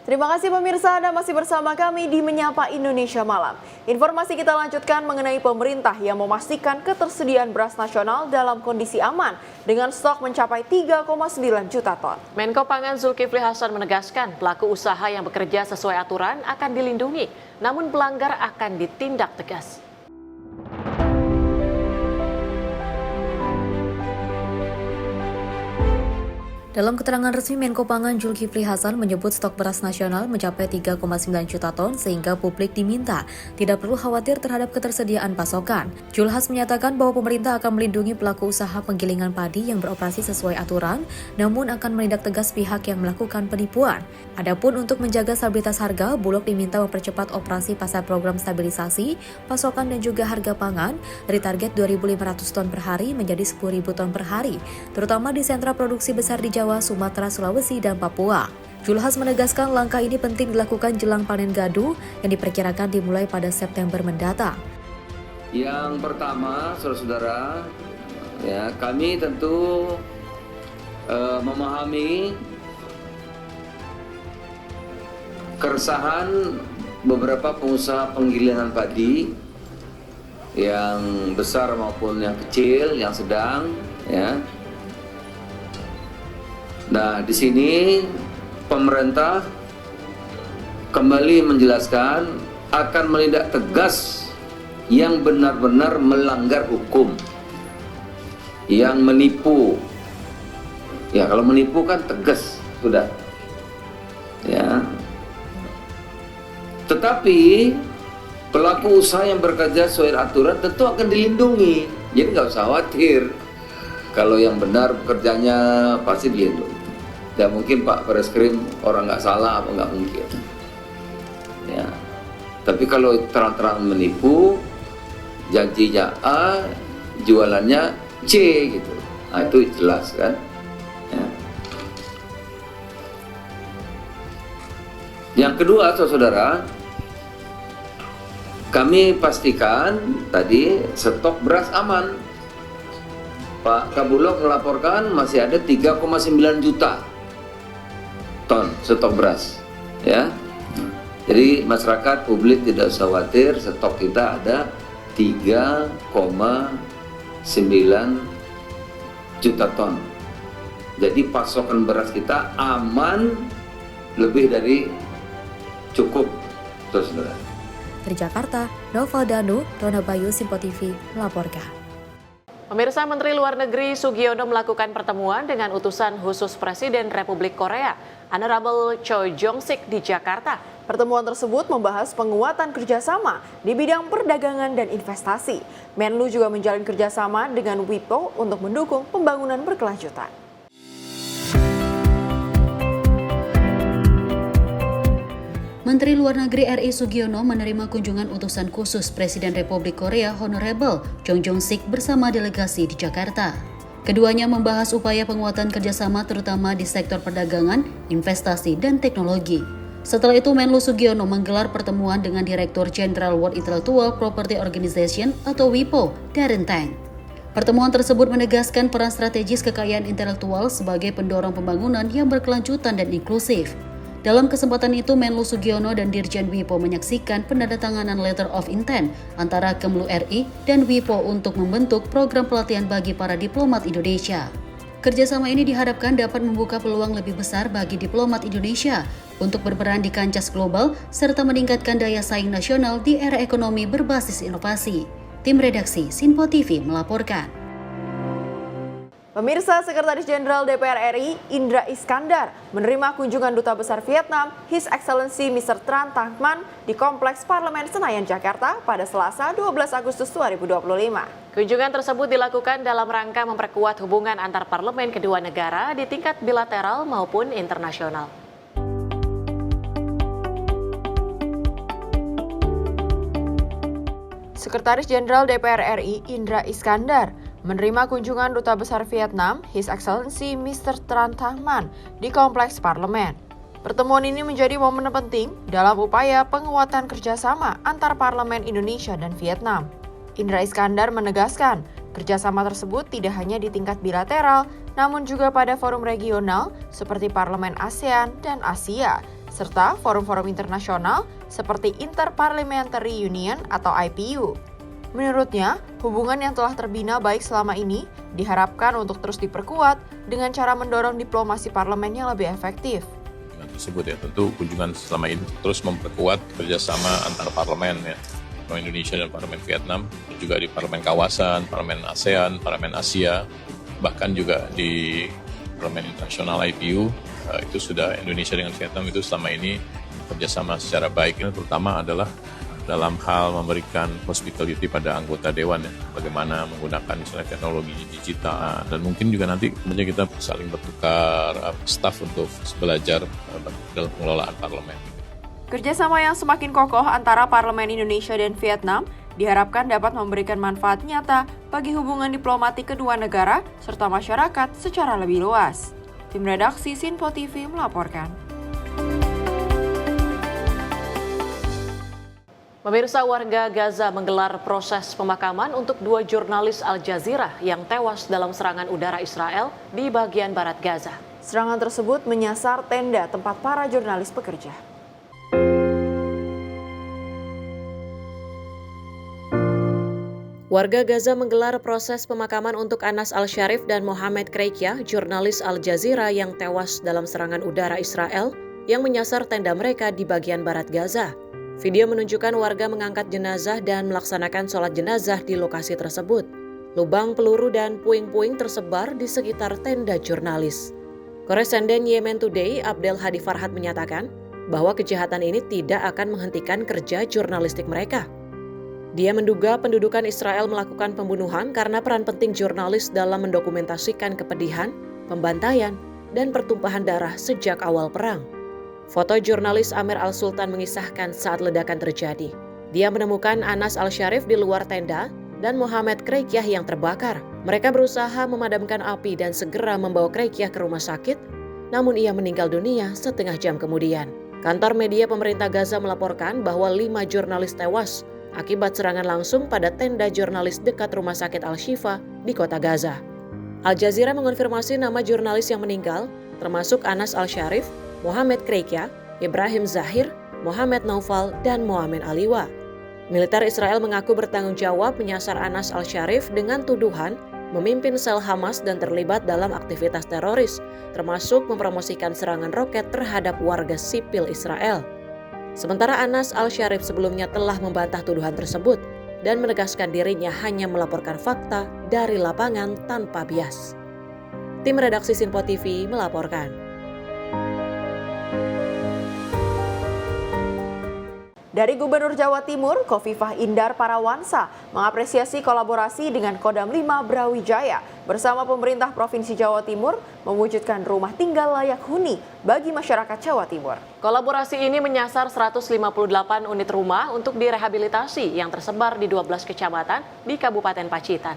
Terima kasih pemirsa, Anda masih bersama kami di Menyapa Indonesia Malam. Informasi kita lanjutkan mengenai pemerintah yang memastikan ketersediaan beras nasional dalam kondisi aman dengan stok mencapai 3,9 juta ton. Menko Pangan Zulkifli Hasan menegaskan pelaku usaha yang bekerja sesuai aturan akan dilindungi, namun pelanggar akan ditindak tegas. Dalam keterangan resmi, Menko Pangan Zulkifli Hasan menyebut stok beras nasional mencapai 3,9 juta ton sehingga publik diminta tidak perlu khawatir terhadap ketersediaan pasokan. Zulhas menyatakan bahwa pemerintah akan melindungi pelaku usaha penggilingan padi yang beroperasi sesuai aturan, namun akan menindak tegas pihak yang melakukan penipuan. Adapun untuk menjaga stabilitas harga, Bulog diminta mempercepat operasi pasar program stabilisasi, pasokan dan juga harga pangan dari target 2.500 ton per hari menjadi 10.000 ton per hari, terutama di sentra produksi besar di Jawa, Sumatera, Sulawesi, dan Papua. Zulhas menegaskan langkah ini penting dilakukan jelang panen gadu yang diperkirakan dimulai pada September mendatang. Yang pertama, saudara-saudara, ya, kami tentu memahami keresahan beberapa pengusaha penggilingan padi yang besar maupun yang kecil, yang sedang, ya. Nah, di sini pemerintah kembali menjelaskan akan menindak tegas yang benar-benar melanggar hukum, yang menipu. Ya, kalau menipu kan tegas sudah. Ya. Tetapi pelaku usaha yang bekerja sesuai aturan tentu akan dilindungi. Jadi nggak usah khawatir. Kalau yang benar bekerjanya pasti dilindungi. Tidak mungkin Pak Bareskrim orang nggak salah, apa nggak mungkin. Ya. Tapi kalau terang-terang menipu, janjinya A, jualannya C gitu. Nah, itu jelas kan. Ya. Yang kedua, saudara, kami pastikan tadi stok beras aman. Pak Kabulok melaporkan masih ada 3,9 juta ton stok beras, ya. Jadi masyarakat publik tidak usah khawatir, stok kita ada 3,9 juta ton. Jadi pasokan beras kita aman, lebih dari cukup, saudara. Dari Jakarta, Nova Danu, Rona Bayu, Simpo TV melaporkan. Pemirsa, Menteri Luar Negeri Sugiono melakukan pertemuan dengan utusan khusus Presiden Republik Korea, Honorable Choi Jong-sik di Jakarta. Pertemuan tersebut membahas penguatan kerjasama di bidang perdagangan dan investasi. Menlu juga menjalin kerjasama dengan WIPO untuk mendukung pembangunan berkelanjutan. Menteri Luar Negeri RI Sugiono menerima kunjungan utusan khusus Presiden Republik Korea Honorable Choi Jong-sik bersama delegasi di Jakarta. Keduanya membahas upaya penguatan kerjasama terutama di sektor perdagangan, investasi, dan teknologi. Setelah itu, Menlu Sugiono menggelar pertemuan dengan Direktur Jenderal World Intellectual Property Organization atau WIPO, Darren Tang. Pertemuan tersebut menegaskan peran strategis kekayaan intelektual sebagai pendorong pembangunan yang berkelanjutan dan inklusif. Dalam kesempatan itu, Menlu Sugiono dan Dirjen WIPO menyaksikan penandatanganan Letter of Intent antara Kemlu RI dan WIPO untuk membentuk program pelatihan bagi para diplomat Indonesia. Kerjasama ini diharapkan dapat membuka peluang lebih besar bagi diplomat Indonesia untuk berperan di kancah global serta meningkatkan daya saing nasional di era ekonomi berbasis inovasi. Tim redaksi Sinpo TV melaporkan. Pemirsa, Sekretaris Jenderal DPR RI Indra Iskandar menerima kunjungan Duta Besar Vietnam His Excellency Mr. Tran Thanh Man di Kompleks Parlemen Senayan, Jakarta pada Selasa 12 Agustus 2025. Kunjungan tersebut dilakukan dalam rangka memperkuat hubungan antar parlemen kedua negara di tingkat bilateral maupun internasional. Sekretaris Jenderal DPR RI Indra Iskandar menerima kunjungan Duta Besar Vietnam His Excellency Mr. Tran Thanh Man di Kompleks Parlemen. Pertemuan ini menjadi momen penting dalam upaya penguatan kerjasama antar parlemen Indonesia dan Vietnam. Indra Iskandar menegaskan, kerjasama tersebut tidak hanya di tingkat bilateral, namun juga pada forum regional seperti Parlemen ASEAN dan Asia, serta forum-forum internasional seperti Interparliamentary Union atau IPU. Menurutnya, hubungan yang telah terbina baik selama ini diharapkan untuk terus diperkuat dengan cara mendorong diplomasi parlemen yang lebih efektif. Tersebut ya, tentu kunjungan selama ini terus memperkuat kerjasama antar parlemen ya, Parlemen Indonesia dan Parlemen Vietnam, juga di Parlemen kawasan, Parlemen ASEAN, Parlemen Asia, bahkan juga di Parlemen Internasional IPU. Itu sudah Indonesia dengan Vietnam itu selama ini kerjasama secara baik. Ini terutama adalah dalam hal memberikan hospitality pada anggota dewan ya, bagaimana menggunakan misalnya teknologi digital, dan mungkin juga nanti kemudian kita saling bertukar staf untuk belajar dalam pengelolaan parlemen. Kerjasama yang semakin kokoh antara Parlemen Indonesia dan Vietnam diharapkan dapat memberikan manfaat nyata bagi hubungan diplomatik kedua negara serta masyarakat secara lebih luas. Tim redaksi Sinpo TV melaporkan. Pemirsa, warga Gaza menggelar proses pemakaman untuk 2 jurnalis Al Jazeera yang tewas dalam serangan udara Israel di bagian barat Gaza. Serangan tersebut menyasar tenda tempat para jurnalis bekerja. Warga Gaza menggelar proses pemakaman untuk Anas Al-Sharif dan Mohamed Kreikia, jurnalis Al Jazeera yang tewas dalam serangan udara Israel yang menyasar tenda mereka di bagian barat Gaza. Video menunjukkan warga mengangkat jenazah dan melaksanakan sholat jenazah di lokasi tersebut. Lubang peluru dan puing-puing tersebar di sekitar tenda jurnalis. Koresponden Yemen Today, Abdel Hadi Farhat menyatakan bahwa kejahatan ini tidak akan menghentikan kerja jurnalistik mereka. Dia menduga pendudukan Israel melakukan pembunuhan karena peran penting jurnalis dalam mendokumentasikan kepedihan, pembantaian, dan pertumpahan darah sejak awal perang. Foto jurnalis Amir Al-Sultan mengisahkan saat ledakan terjadi. Dia menemukan Anas Al-Sharif di luar tenda dan Mohamed Kreikia yang terbakar. Mereka berusaha memadamkan api dan segera membawa Kreikia ke rumah sakit, namun ia meninggal dunia setengah jam kemudian. Kantor media pemerintah Gaza melaporkan bahwa 5 jurnalis tewas akibat serangan langsung pada tenda jurnalis dekat Rumah Sakit Al-Shifa di kota Gaza. Al Jazeera mengonfirmasi nama jurnalis yang meninggal, termasuk Anas Al-Sharif, Mohamed Kreikia, Ibrahim Zahir, Mohamed Naufal, dan Mohamed Aliwa. Militer Israel mengaku bertanggung jawab menyasar Anas Al-Sharif dengan tuduhan memimpin sel Hamas dan terlibat dalam aktivitas teroris, termasuk mempromosikan serangan roket terhadap warga sipil Israel. Sementara Anas Al-Sharif sebelumnya telah membantah tuduhan tersebut dan menegaskan dirinya hanya melaporkan fakta dari lapangan tanpa bias. Tim redaksi Sinpo TV melaporkan. Dari Gubernur Jawa Timur, Khofifah Indar Parawansa mengapresiasi kolaborasi dengan Kodam 5 Brawijaya bersama pemerintah Provinsi Jawa Timur mewujudkan rumah tinggal layak huni bagi masyarakat Jawa Timur. Kolaborasi ini menyasar 158 unit rumah untuk direhabilitasi yang tersebar di 12 kecamatan di Kabupaten Pacitan.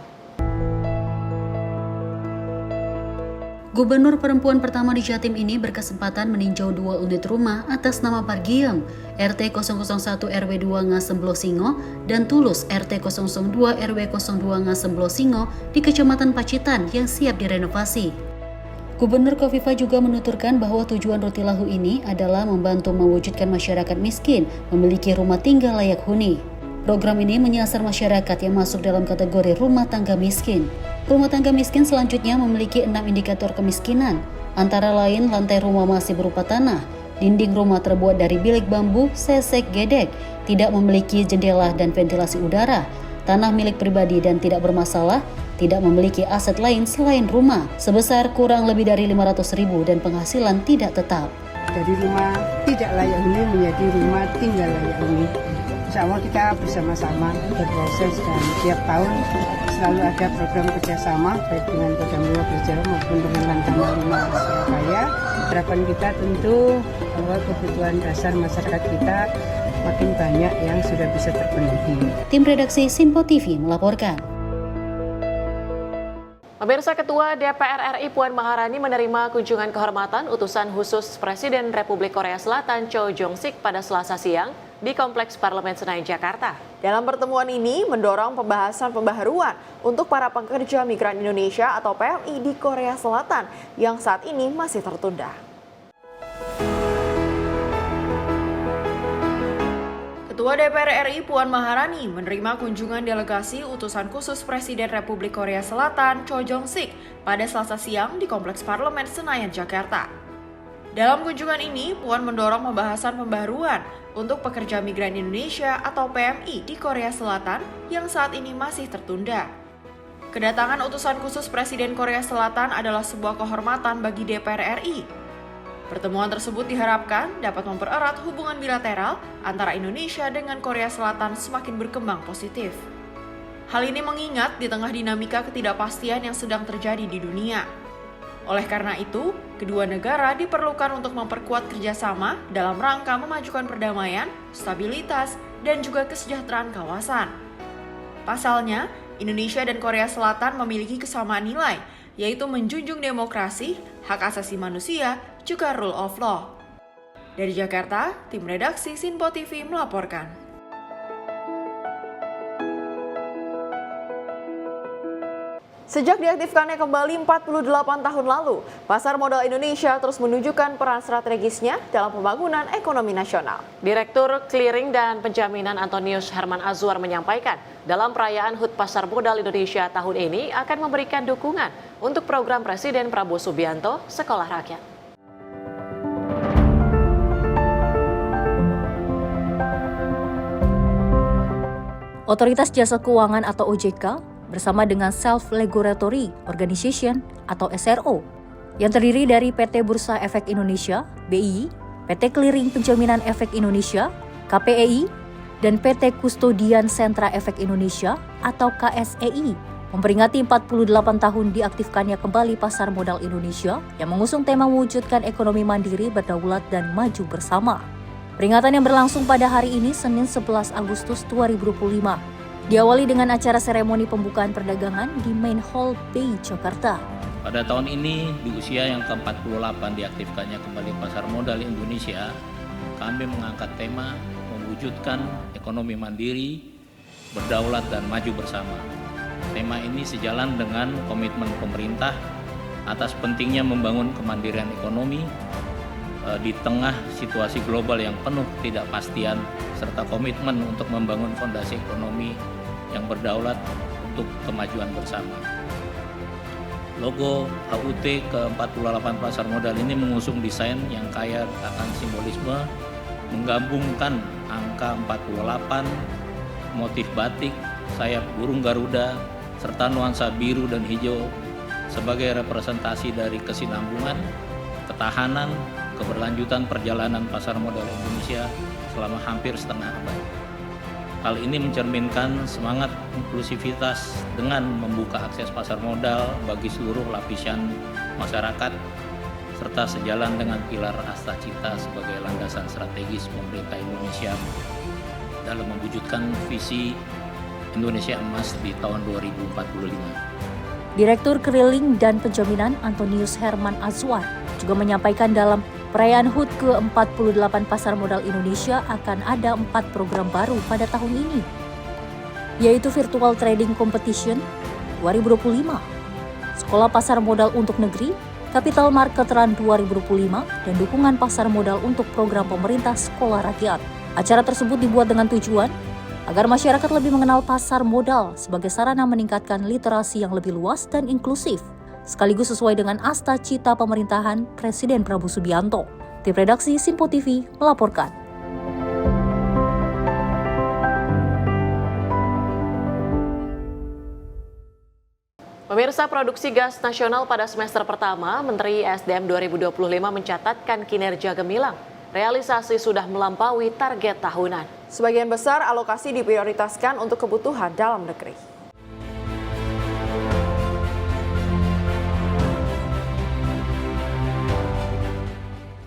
Gubernur perempuan pertama di Jatim ini berkesempatan meninjau 2 unit rumah atas nama Pargiem, RT 001 RW 2 Ngasemblo Singo, dan Tulus RT 002 RW 02 Ngasemblo Singo di Kecamatan Pacitan yang siap direnovasi. Gubernur Kofifa juga menuturkan bahwa tujuan Rutilahu ini adalah membantu mewujudkan masyarakat miskin memiliki rumah tinggal layak huni. Program ini menyasar masyarakat yang masuk dalam kategori rumah tangga miskin. Rumah tangga miskin selanjutnya memiliki 6 indikator kemiskinan, antara lain lantai rumah masih berupa tanah, dinding rumah terbuat dari bilik bambu, sesek, gedek, tidak memiliki jendela dan ventilasi udara, tanah milik pribadi dan tidak bermasalah, tidak memiliki aset lain selain rumah, sebesar kurang lebih dari 500.000 dan penghasilan tidak tetap. Dari rumah tidak layak huni menjadi rumah tinggal layak huni. Insya Allah kita bersama-sama berproses dan tiap tahun selalu ada program kerjasama baik dengan Kodam 5 Berjalan maupun dengan Lantamal 5 Surabaya. Harapan kita tentu bahwa kebutuhan dasar masyarakat kita makin banyak yang sudah bisa terpenuhi. Tim redaksi Sinpo TV melaporkan. Pemirsa, Ketua DPR RI Puan Maharani menerima kunjungan kehormatan utusan khusus Presiden Republik Korea Selatan Cho Jong-sik pada Selasa siang di Kompleks Parlemen Senayan, Jakarta. Dalam pertemuan ini mendorong pembahasan pembaharuan untuk para pekerja migran Indonesia atau PMI di Korea Selatan yang saat ini masih tertunda. Ketua DPR RI Puan Maharani menerima kunjungan delegasi utusan khusus Presiden Republik Korea Selatan Cho Jong-sik pada Selasa siang di Kompleks Parlemen Senayan, Jakarta. Dalam kunjungan ini, Puan mendorong pembahasan pembaharuan untuk pekerja migran Indonesia atau PMI di Korea Selatan yang saat ini masih tertunda. Kedatangan utusan khusus Presiden Korea Selatan adalah sebuah kehormatan bagi DPR RI. Pertemuan tersebut diharapkan dapat mempererat hubungan bilateral antara Indonesia dengan Korea Selatan semakin berkembang positif. Hal ini mengingat di tengah dinamika ketidakpastian yang sedang terjadi di dunia. Oleh karena itu, kedua negara diperlukan untuk memperkuat kerjasama dalam rangka memajukan perdamaian, stabilitas, dan juga kesejahteraan kawasan. Pasalnya, Indonesia dan Korea Selatan memiliki kesamaan nilai, yaitu menjunjung demokrasi, hak asasi manusia, juga rule of law. Dari Jakarta, tim redaksi Sinpo TV melaporkan. Sejak diaktifkannya kembali 48 tahun lalu, pasar modal Indonesia terus menunjukkan peran strategisnya dalam pembangunan ekonomi nasional. Direktur Clearing dan Penjaminan Antonius Herman Azwar menyampaikan, dalam perayaan HUT Pasar Modal Indonesia tahun ini akan memberikan dukungan untuk program Presiden Prabowo Subianto Sekolah Rakyat. Otoritas Jasa Keuangan atau OJK bersama dengan Self-Regulatory Organization atau SRO yang terdiri dari PT Bursa Efek Indonesia, BI, PT Clearing Penjaminan Efek Indonesia, KPEI, dan PT Kustodian Sentra Efek Indonesia atau KSEI memperingati 48 tahun diaktifkannya kembali pasar modal Indonesia yang mengusung tema mewujudkan ekonomi mandiri, berdaulat, dan maju bersama. Peringatan yang berlangsung pada hari ini Senin 11 Agustus 2025. Diawali dengan acara seremoni pembukaan perdagangan di Main Hall Bay, Jakarta. Pada tahun ini, di usia yang ke-48 diaktifkannya kembali pasar modal Indonesia, kami mengangkat tema mewujudkan ekonomi mandiri, berdaulat, dan maju bersama. Tema ini sejalan dengan komitmen pemerintah atas pentingnya membangun kemandirian ekonomi di tengah situasi global yang penuh ketidakpastian, serta komitmen untuk membangun fondasi ekonomi yang berdaulat untuk kemajuan bersama. Logo HUT ke-48 pasar modal ini mengusung desain yang kaya akan simbolisme, menggabungkan angka 48, motif batik, sayap burung Garuda, serta nuansa biru dan hijau sebagai representasi dari kesinambungan, ketahanan, keberlanjutan perjalanan pasar modal Indonesia selama hampir setengah abad. Hal ini mencerminkan semangat inklusivitas dengan membuka akses pasar modal bagi seluruh lapisan masyarakat, serta sejalan dengan pilar Asta Cita sebagai landasan strategis pemerintah Indonesia dalam mewujudkan visi Indonesia Emas di tahun 2045. Direktur Keliling dan Penjaminan Antonius Herman Azwar juga menyampaikan dalam perayaan HUT ke-48 Pasar Modal Indonesia akan ada 4 program baru pada tahun ini, yaitu Virtual Trading Competition 2025, Sekolah Pasar Modal untuk Negeri, Capital Market Run 2025, dan dukungan pasar modal untuk program pemerintah Sekolah Rakyat. Acara tersebut dibuat dengan tujuan agar masyarakat lebih mengenal pasar modal sebagai sarana meningkatkan literasi yang lebih luas dan inklusif, sekaligus sesuai dengan asta cita pemerintahan Presiden Prabowo Subianto. Tim redaksi Simpo TV melaporkan. Pemirsa, produksi gas nasional pada semester pertama, Menteri SDM 2025 mencatatkan kinerja gemilang. Realisasi sudah melampaui target tahunan. Sebagian besar alokasi diprioritaskan untuk kebutuhan dalam negeri.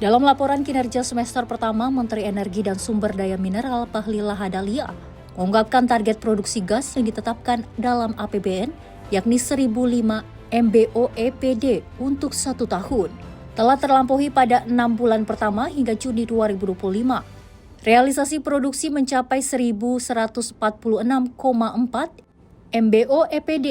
Dalam laporan kinerja semester pertama, Menteri Energi dan Sumber Daya Mineral Bahlil Lahadalia mengungkapkan target produksi gas yang ditetapkan dalam APBN, yakni 1.005 MBOEPD untuk 1 tahun, telah terlampaui pada 6 bulan pertama hingga Juni 2025. Realisasi produksi mencapai 1.146,4 MBOEPD.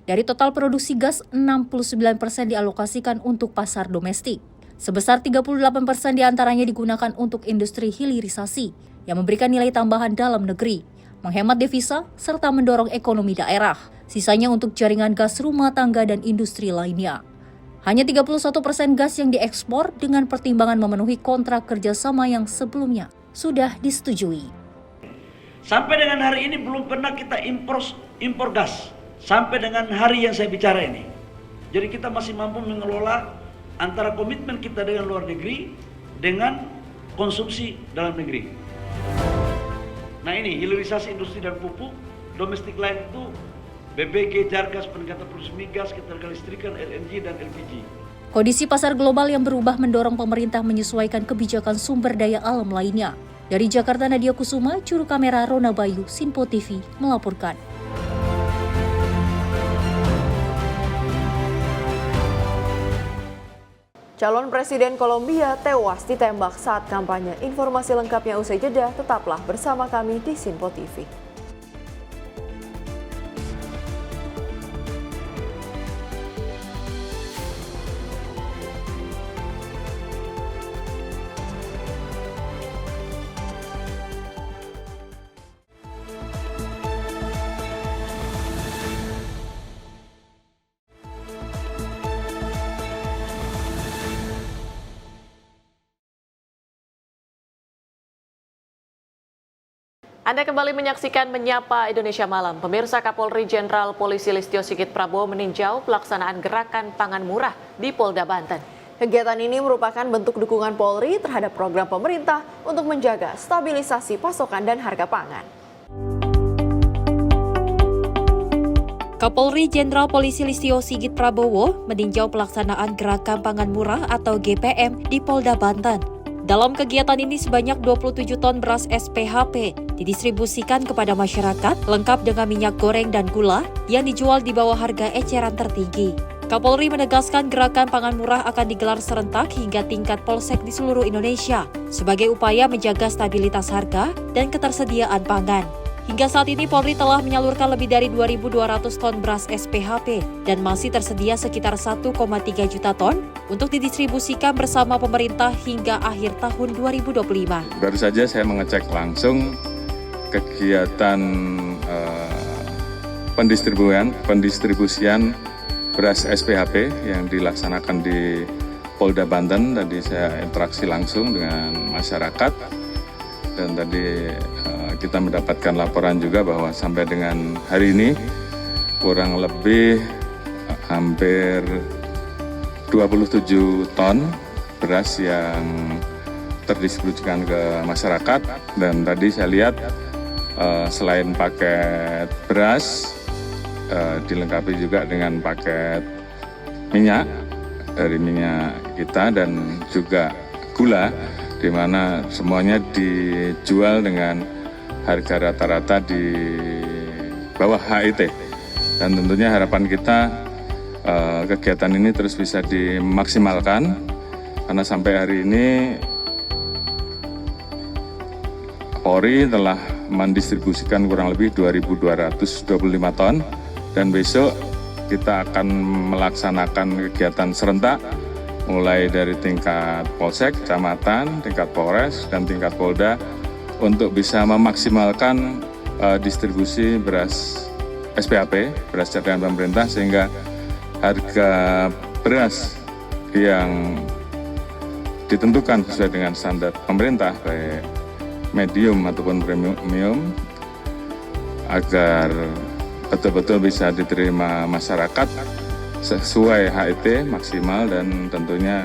Dari total produksi gas, 69% dialokasikan untuk pasar domestik. Sebesar 38% diantaranya digunakan untuk industri hilirisasi yang memberikan nilai tambahan dalam negeri, menghemat devisa, serta mendorong ekonomi daerah. Sisanya untuk jaringan gas rumah tangga dan industri lainnya. Hanya 31% gas yang diekspor dengan pertimbangan memenuhi kontrak kerjasama yang sebelumnya sudah disetujui. Sampai dengan hari ini belum pernah kita impor gas. Sampai dengan hari yang saya bicara ini. Jadi kita masih mampu mengelola antara komitmen kita dengan luar negeri dengan konsumsi dalam negeri. Nah ini hilirisasi industri dan pupuk, domestik lain itu BBG, Jargas, peningkatan produksi migas, keterlistrikan, LNG, dan LPG. Kondisi pasar global yang berubah mendorong pemerintah menyesuaikan kebijakan sumber daya alam lainnya. Dari Jakarta, Nadia Kusuma, juru kamera Rona Bayu, Simpo TV, melaporkan. Calon Presiden Kolombia tewas ditembak saat kampanye. Informasi lengkapnya usai jeda, tetaplah bersama kami di Simpo TV. Anda kembali menyaksikan Menyapa Indonesia Malam. Pemirsa, Kapolri Jenderal Polisi Listio Sigit Prabowo meninjau pelaksanaan gerakan pangan murah di Polda Banten. Kegiatan ini merupakan bentuk dukungan Polri terhadap program pemerintah untuk menjaga stabilisasi pasokan dan harga pangan. Kapolri Jenderal Polisi Listio Sigit Prabowo meninjau pelaksanaan gerakan pangan murah atau GPM di Polda Banten. Dalam kegiatan ini sebanyak 27 ton beras SPHP didistribusikan kepada masyarakat lengkap dengan minyak goreng dan gula yang dijual di bawah harga eceran tertinggi. Kapolri menegaskan gerakan pangan murah akan digelar serentak hingga tingkat polsek di seluruh Indonesia sebagai upaya menjaga stabilitas harga dan ketersediaan pangan. Hingga saat ini Polri telah menyalurkan lebih dari 2.200 ton beras SPHP dan masih tersedia sekitar 1,3 juta ton untuk didistribusikan bersama pemerintah hingga akhir tahun 2025. Baru saja saya mengecek langsung kegiatan pendistribusian beras SPHP yang dilaksanakan di Polda Banten. Tadi saya interaksi langsung dengan masyarakat dan tadi kita mendapatkan laporan juga bahwa sampai dengan hari ini kurang lebih hampir 27 ton beras yang terdistribusikan ke masyarakat. Dan tadi saya lihat selain paket beras dilengkapi juga dengan paket minyak dari minyak kita dan juga gula, di mana semuanya dijual dengan harga rata-rata di bawah HIT. Dan tentunya harapan kita kegiatan ini terus bisa dimaksimalkan, karena sampai hari ini Polri telah mendistribusikan kurang lebih 2.225 ton, dan besok kita akan melaksanakan kegiatan serentak mulai dari tingkat Polsek, Kecamatan, tingkat Polres, dan tingkat Polda untuk bisa memaksimalkan distribusi beras SPAP, beras cadangan pemerintah, sehingga harga beras yang ditentukan sesuai dengan standar pemerintah, baik medium ataupun premium, agar betul-betul bisa diterima masyarakat sesuai HET maksimal, dan tentunya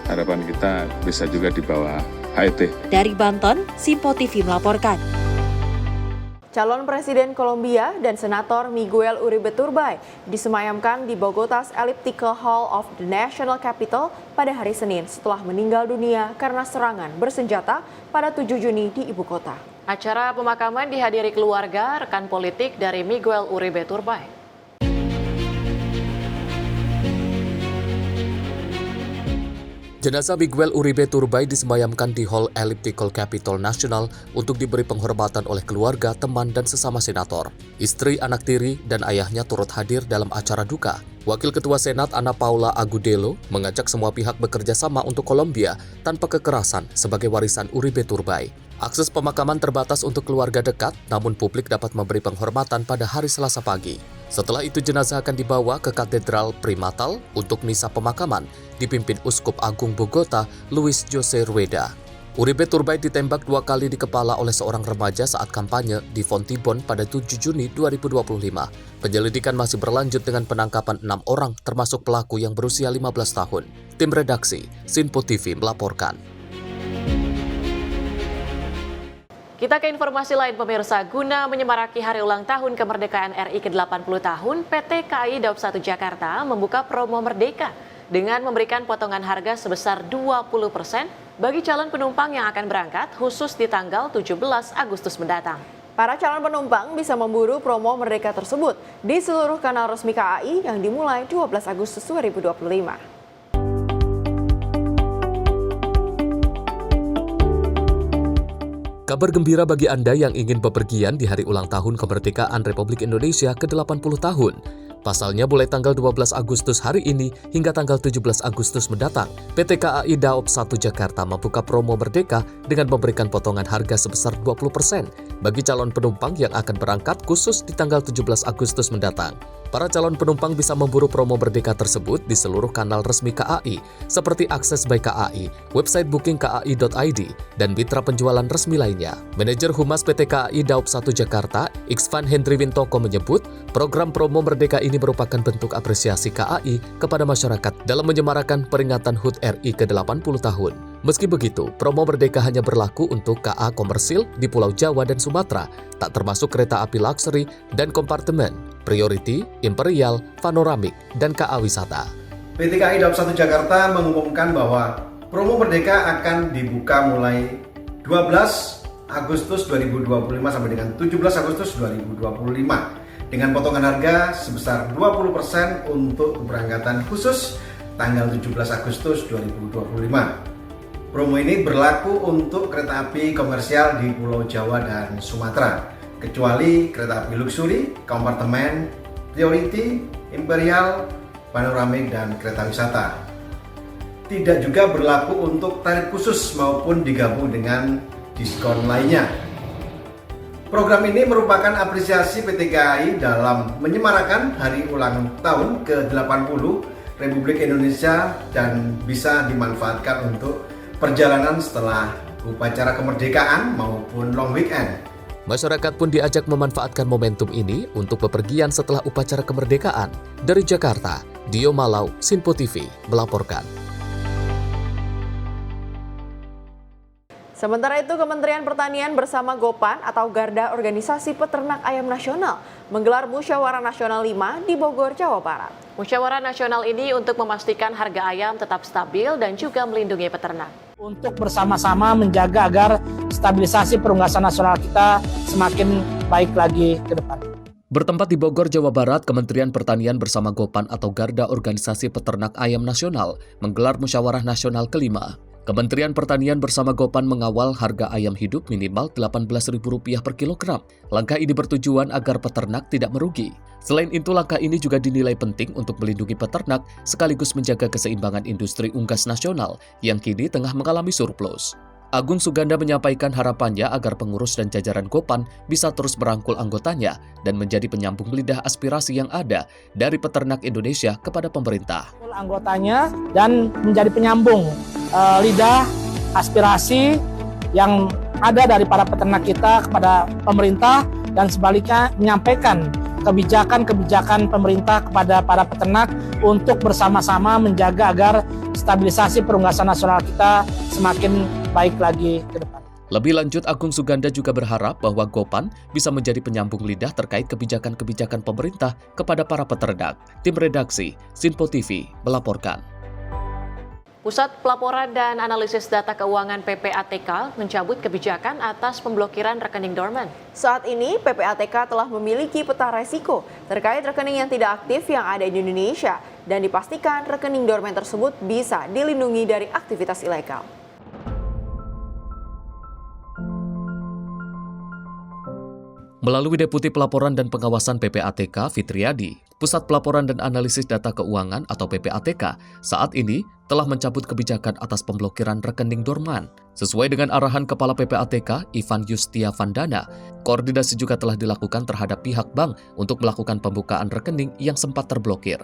harapan kita bisa juga di bawah HET. Dari Banten, Simpo TV melaporkan. Calon Presiden Kolombia dan Senator Miguel Uribe Turbay disemayamkan di Bogota's Elliptical Hall of the National Capital pada hari Senin setelah meninggal dunia karena serangan bersenjata pada 7 Juni di ibu kota. Acara pemakaman dihadiri keluarga, rekan politik dari Miguel Uribe Turbay. Jenazah Miguel Uribe Turbay disemayamkan di Hall Elliptical Capitol Nasional untuk diberi penghormatan oleh keluarga, teman, dan sesama senator. Istri, anak tiri, dan ayahnya turut hadir dalam acara duka. Wakil Ketua Senat Ana Paula Agudelo mengajak semua pihak bekerja sama untuk Kolombia tanpa kekerasan sebagai warisan Uribe Turbay. Akses pemakaman terbatas untuk keluarga dekat, namun publik dapat memberi penghormatan pada hari Selasa pagi. Setelah itu jenazah akan dibawa ke Katedral Primatal untuk misa pemakaman dipimpin Uskup Agung Bogota, Luis Jose Rueda. Uribe Turbay ditembak 2 kali di kepala oleh seorang remaja saat kampanye di Fontibon pada 7 Juni 2025. Penyelidikan masih berlanjut dengan penangkapan 6 orang termasuk pelaku yang berusia 15 tahun. Tim redaksi Simpo TV melaporkan. Kita ke informasi lain pemirsa, guna menyemarakan hari ulang tahun kemerdekaan RI ke-80 tahun, PT KAI Daob 1 Jakarta membuka promo Merdeka dengan memberikan potongan harga sebesar 20% bagi calon penumpang yang akan berangkat khusus di tanggal 17 Agustus mendatang. Para calon penumpang bisa memburu promo Merdeka tersebut di seluruh kanal resmi KAI yang dimulai 12 Agustus 2025. Kabar gembira bagi Anda yang ingin bepergian di hari ulang tahun kemerdekaan Republik Indonesia ke-80 tahun. Pasalnya mulai tanggal 12 Agustus hari ini hingga tanggal 17 Agustus mendatang, PT KAI Daob 1 Jakarta membuka promo Merdeka dengan memberikan potongan harga sebesar 20% bagi calon penumpang yang akan berangkat khusus di tanggal 17 Agustus mendatang. Para calon penumpang bisa memburu promo Merdeka tersebut di seluruh kanal resmi KAI, seperti Akses by KAI, website booking kai.id, dan mitra penjualan resmi lainnya. Manajer Humas PT KAI Daob 1 Jakarta, Iksvan Hendri Wintoko menyebut, program promo Merdeka ini merupakan bentuk apresiasi KAI kepada masyarakat dalam menyemarakan peringatan HUT RI ke-80 tahun. Meski begitu, promo Merdeka hanya berlaku untuk KA komersil di Pulau Jawa dan Sumatera, tak termasuk kereta api luxury dan kompartemen, priority, imperial, panoramik, dan KA wisata. PT KAI Daob 1 Jakarta mengumumkan bahwa promo Merdeka akan dibuka mulai 12 Agustus 2025 sampai dengan 17 Agustus 2025 dengan potongan harga sebesar 20% untuk keberangkatan khusus tanggal 17 Agustus 2025. Promo ini berlaku untuk kereta api komersial di Pulau Jawa dan Sumatera, kecuali kereta api luxury, kompartemen, priority, imperial, panoramik, dan kereta wisata. Tidak juga berlaku untuk tarif khusus maupun digabung dengan diskon lainnya. Program ini merupakan apresiasi PT KAI dalam menyemarakan hari ulang tahun ke-80 Republik Indonesia dan bisa dimanfaatkan untuk perjalanan setelah upacara kemerdekaan maupun long weekend. Masyarakat pun diajak memanfaatkan momentum ini untuk bepergian setelah upacara kemerdekaan. Dari Jakarta, Dio Malau, Simpo TV melaporkan. Sementara itu, Kementerian Pertanian bersama Gopan atau Garda Organisasi Peternak Ayam Nasional menggelar Musyawarah Nasional 5 di Bogor, Jawa Barat. Musyawarah nasional ini untuk memastikan harga ayam tetap stabil dan juga melindungi peternak. Untuk bersama-sama menjaga agar stabilisasi perunggasan nasional kita semakin baik lagi ke depan. Bertempat di Bogor, Jawa Barat, Kementerian Pertanian bersama Gopan atau Garda Organisasi Peternak Ayam Nasional menggelar musyawarah nasional kelima. Kementerian Pertanian bersama Gopan mengawal harga ayam hidup minimal Rp18.000 per kilogram. Langkah ini bertujuan agar peternak tidak merugi. Selain itu, langkah ini juga dinilai penting untuk melindungi peternak sekaligus menjaga keseimbangan industri unggas nasional yang kini tengah mengalami surplus. Agung Suganda menyampaikan harapannya agar pengurus dan jajaran Gopan bisa terus merangkul anggotanya dan menjadi penyambung lidah aspirasi yang ada dari peternak Indonesia kepada pemerintah. Anggotanya dan menjadi penyambung lidah aspirasi yang ada dari para peternak kita kepada pemerintah dan sebaliknya menyampaikan kebijakan-kebijakan pemerintah kepada para peternak untuk bersama-sama menjaga agar stabilisasi perunggasan nasional kita semakin baik lagi ke depan. Lebih lanjut, Agung Suganda juga berharap bahwa Gopan bisa menjadi penyambung lidah terkait kebijakan-kebijakan pemerintah kepada para peternak. Tim redaksi Sinpo TV melaporkan. Pusat Pelaporan dan Analisis Data Keuangan PPATK mencabut kebijakan atas pemblokiran rekening dorman. Saat ini, PPATK telah memiliki peta resiko terkait rekening yang tidak aktif yang ada di Indonesia dan dipastikan rekening dorman tersebut bisa dilindungi dari aktivitas ilegal. Melalui Deputi Pelaporan dan Pengawasan PPATK, Fitriadi, Pusat Pelaporan dan Analisis Data Keuangan atau PPATK saat ini telah mencabut kebijakan atas pemblokiran rekening dorman. Sesuai dengan arahan Kepala PPATK, Ivan Yustia Vandana, koordinasi juga telah dilakukan terhadap pihak bank untuk melakukan pembukaan rekening yang sempat terblokir.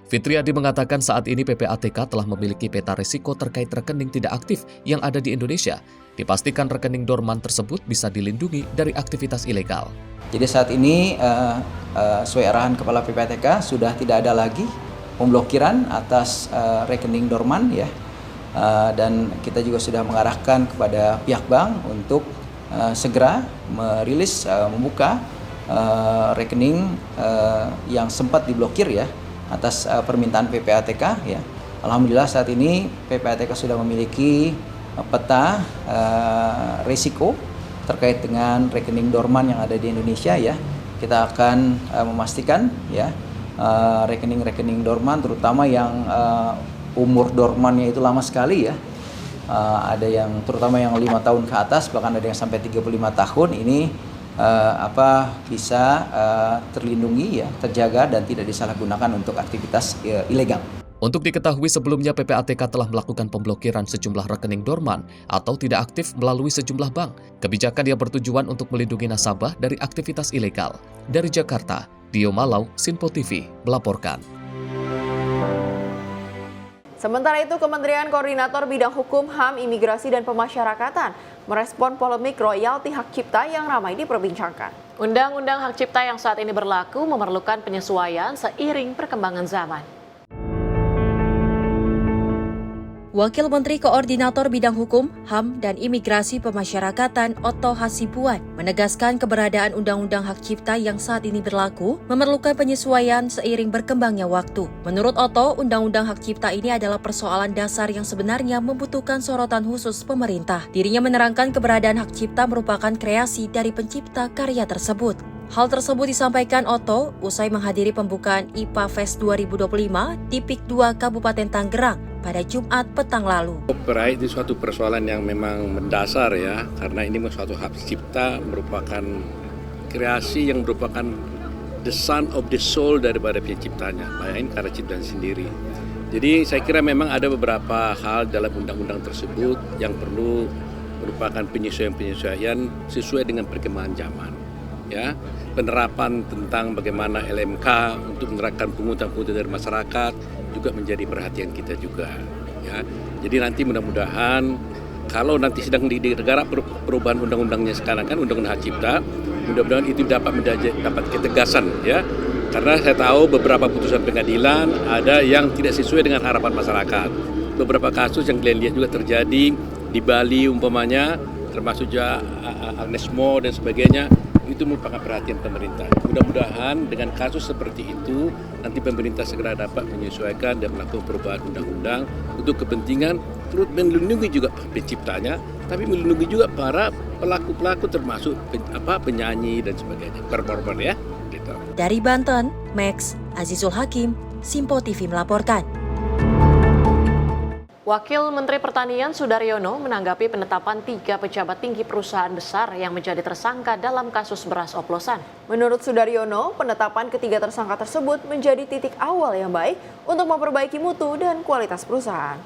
Fitriadi mengatakan saat ini PPATK telah memiliki peta risiko terkait rekening tidak aktif yang ada di Indonesia. Dipastikan rekening dorman tersebut bisa dilindungi dari aktivitas ilegal. Jadi saat ini sesuai arahan Kepala PPATK sudah tidak ada lagi pemblokiran atas rekening dorman ya. Dan kita juga sudah mengarahkan kepada pihak bank untuk segera merilis membuka rekening yang sempat diblokir ya atas permintaan PPATK ya. Alhamdulillah saat ini PPATK sudah memiliki peta risiko terkait dengan rekening dorman yang ada di Indonesia ya. Kita akan memastikan ya rekening-rekening dorman terutama yang umur dormannya itu lama sekali ya. Ada yang terutama yang 5 tahun ke atas, bahkan ada yang sampai 35 tahun ini bisa terlindungi ya, terjaga dan tidak disalahgunakan untuk aktivitas ilegal. Untuk diketahui sebelumnya PPATK telah melakukan pemblokiran sejumlah rekening dorman atau tidak aktif melalui sejumlah bank. Kebijakan yang bertujuan untuk melindungi nasabah dari aktivitas ilegal. Dari Jakarta, Dio Malau, Sinpo TV melaporkan. Sementara itu, Kementerian Koordinator Bidang Hukum, HAM, Imigrasi, dan Pemasyarakatan merespon polemik royalti hak cipta yang ramai diperbincangkan. Undang-undang hak cipta yang saat ini berlaku memerlukan penyesuaian seiring perkembangan zaman. Wakil Menteri Koordinator Bidang Hukum, HAM, dan Imigrasi Pemasyarakatan Otto Hasibuan menegaskan keberadaan Undang-Undang Hak Cipta yang saat ini berlaku memerlukan penyesuaian seiring berkembangnya waktu. Menurut Otto, Undang-Undang Hak Cipta ini adalah persoalan dasar yang sebenarnya membutuhkan sorotan khusus pemerintah. Dirinya menerangkan keberadaan hak cipta merupakan kreasi dari pencipta karya tersebut. Hal tersebut disampaikan Otto usai menghadiri pembukaan IPA Fest 2025 di PIK 2 Kabupaten Tangerang pada Jumat petang lalu. Copyright itu suatu persoalan yang memang mendasar ya, karena ini suatu hak cipta merupakan kreasi yang merupakan the son of the soul daripada penciptanya, bayangin karya ciptaan sendiri. Jadi saya kira memang ada beberapa hal dalam undang-undang tersebut yang perlu merupakan penyesuaian sesuai dengan perkembangan zaman. Ya, penerapan tentang bagaimana LMK untuk menerapkan pungutan-pungutan dari masyarakat juga menjadi perhatian kita juga. Ya, jadi nanti mudah-mudahan kalau nanti sedang di negara perubahan undang-undangnya sekarang kan undang-undang hak cipta, mudah-mudahan itu dapat ketegasan ya. Karena saya tahu beberapa putusan pengadilan ada yang tidak sesuai dengan harapan masyarakat. Beberapa kasus yang kalian lihat juga terjadi di Bali umpamanya, termasuk juga Agnes Mo dan sebagainya. Itu merupakan perhatian pemerintah. Mudah-mudahan dengan kasus seperti itu nanti pemerintah segera dapat menyesuaikan dan melakukan perubahan undang-undang untuk kepentingan turut melindungi juga penciptanya, tapi melindungi juga para pelaku-pelaku termasuk penyanyi dan sebagainya, performer ya. kompetitor. Dari Banten, Max Azizul Hakim, Simpo TV melaporkan. Wakil Menteri Pertanian Sudaryono menanggapi penetapan 3 pejabat tinggi perusahaan besar yang menjadi tersangka dalam kasus beras oplosan. Menurut Sudaryono, penetapan ketiga tersangka tersebut menjadi titik awal yang baik untuk memperbaiki mutu dan kualitas perusahaan.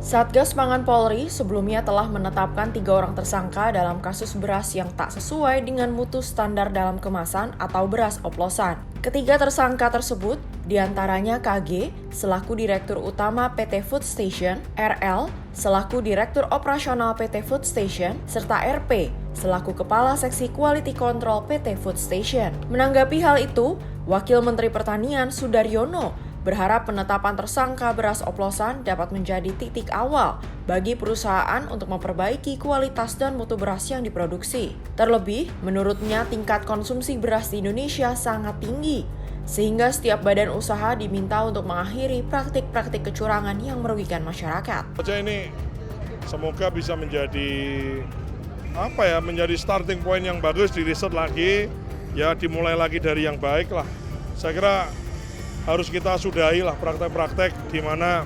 Satgas Pangan Polri sebelumnya telah menetapkan 3 orang tersangka dalam kasus beras yang tak sesuai dengan mutu standar dalam kemasan atau beras oplosan. Ketiga tersangka tersebut diantaranya KG selaku Direktur Utama PT Food Station, RL selaku Direktur Operasional PT Food Station, serta RP selaku Kepala Seksi Quality Control PT Food Station. Menanggapi hal itu, Wakil Menteri Pertanian Sudaryono berharap penetapan tersangka beras oplosan dapat menjadi titik awal bagi perusahaan untuk memperbaiki kualitas dan mutu beras yang diproduksi. Terlebih, menurutnya tingkat konsumsi beras di Indonesia sangat tinggi, sehingga setiap badan usaha diminta untuk mengakhiri praktik-praktik kecurangan yang merugikan masyarakat. Ini semoga bisa menjadi menjadi starting point yang bagus, di riset lagi, ya dimulai lagi dari yang baik lah. Saya kira harus kita sudahi lah praktek-praktek di mana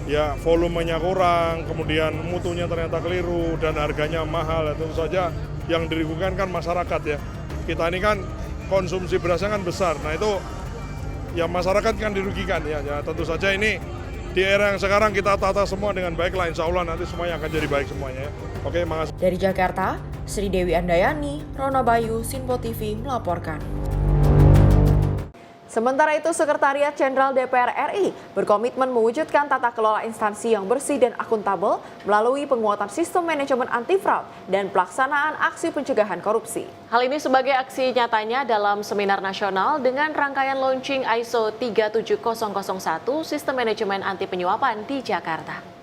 ya volumenya kurang, kemudian mutunya ternyata keliru dan harganya mahal. Tentu saja yang dirugikan kan masyarakat ya. Kita ini kan konsumsi berasnya kan besar. Nah itu ya masyarakat kan dirugikan ya. Tentu saja ini di era yang sekarang kita tata semua dengan baik lah. Insya Allah nanti semuanya akan jadi baik semuanya ya. Oke, makasih. Dari Jakarta, Sri Dewi Andayani, Rona Bayu, Simpo TV melaporkan. Sementara itu, Sekretariat Jenderal DPR RI berkomitmen mewujudkan tata kelola instansi yang bersih dan akuntabel melalui penguatan sistem manajemen anti-fraud dan pelaksanaan aksi pencegahan korupsi. Hal ini sebagai aksi nyatanya dalam seminar nasional dengan rangkaian launching ISO 37001 Sistem Manajemen Anti Penyuapan di Jakarta.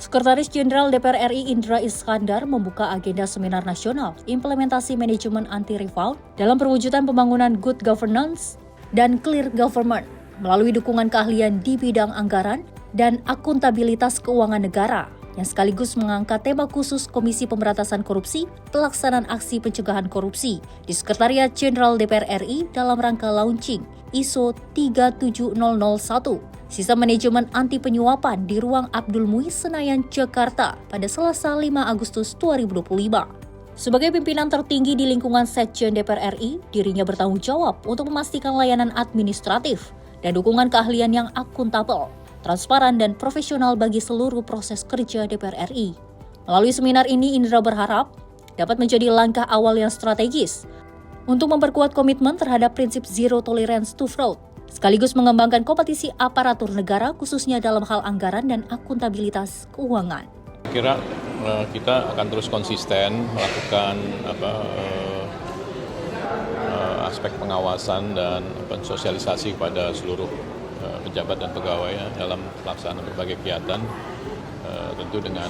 Sekretaris Jenderal DPR RI Indra Iskandar membuka agenda seminar nasional implementasi manajemen anti-fraud dalam perwujudan pembangunan good governance dan clear government melalui dukungan keahlian di bidang anggaran dan akuntabilitas keuangan negara yang sekaligus mengangkat tema khusus Komisi Pemberantasan Korupsi, pelaksanaan aksi pencegahan korupsi di Sekretariat Jenderal DPR RI dalam rangka launching ISO 37001. Sistem Manajemen Anti Penyuapan di Ruang Abdul Muiz Senayan, Jakarta pada Selasa 5 Agustus 2025. Sebagai pimpinan tertinggi di lingkungan Sekjen DPR RI, dirinya bertanggung jawab untuk memastikan layanan administratif dan dukungan keahlian yang akuntabel, transparan dan profesional bagi seluruh proses kerja DPR RI. Melalui seminar ini, Indra berharap dapat menjadi langkah awal yang strategis untuk memperkuat komitmen terhadap prinsip zero tolerance to fraud, sekaligus mengembangkan kompetisi aparatur negara khususnya dalam hal anggaran dan akuntabilitas keuangan. Kira kita akan terus konsisten melakukan aspek pengawasan dan sosialisasi kepada seluruh pejabat dan pegawai dalam pelaksanaan berbagai kegiatan, tentu dengan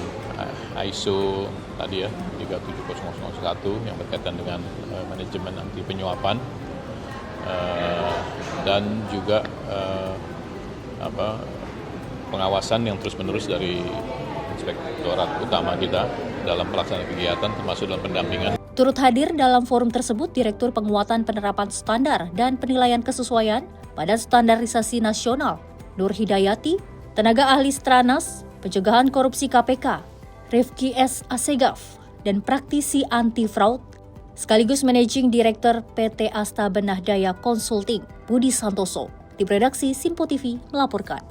ISO tadi ya 37001 yang berkaitan dengan manajemen anti penyuapan. Dan juga pengawasan yang terus-menerus dari Inspektorat Utama kita dalam pelaksanaan kegiatan termasuk dalam pendampingan. Turut hadir dalam forum tersebut Direktur Penguatan Penerapan Standar dan Penilaian Kesesuaian Badan Standarisasi Nasional, Nur Hidayati, tenaga ahli Stranas, Pencegahan Korupsi KPK, Rifki S. Asegaf, dan praktisi anti-fraud, sekaligus Managing Director PT Asta Benah Daya Consulting, Budi Santoso. Di redaksi Simpo TV melaporkan.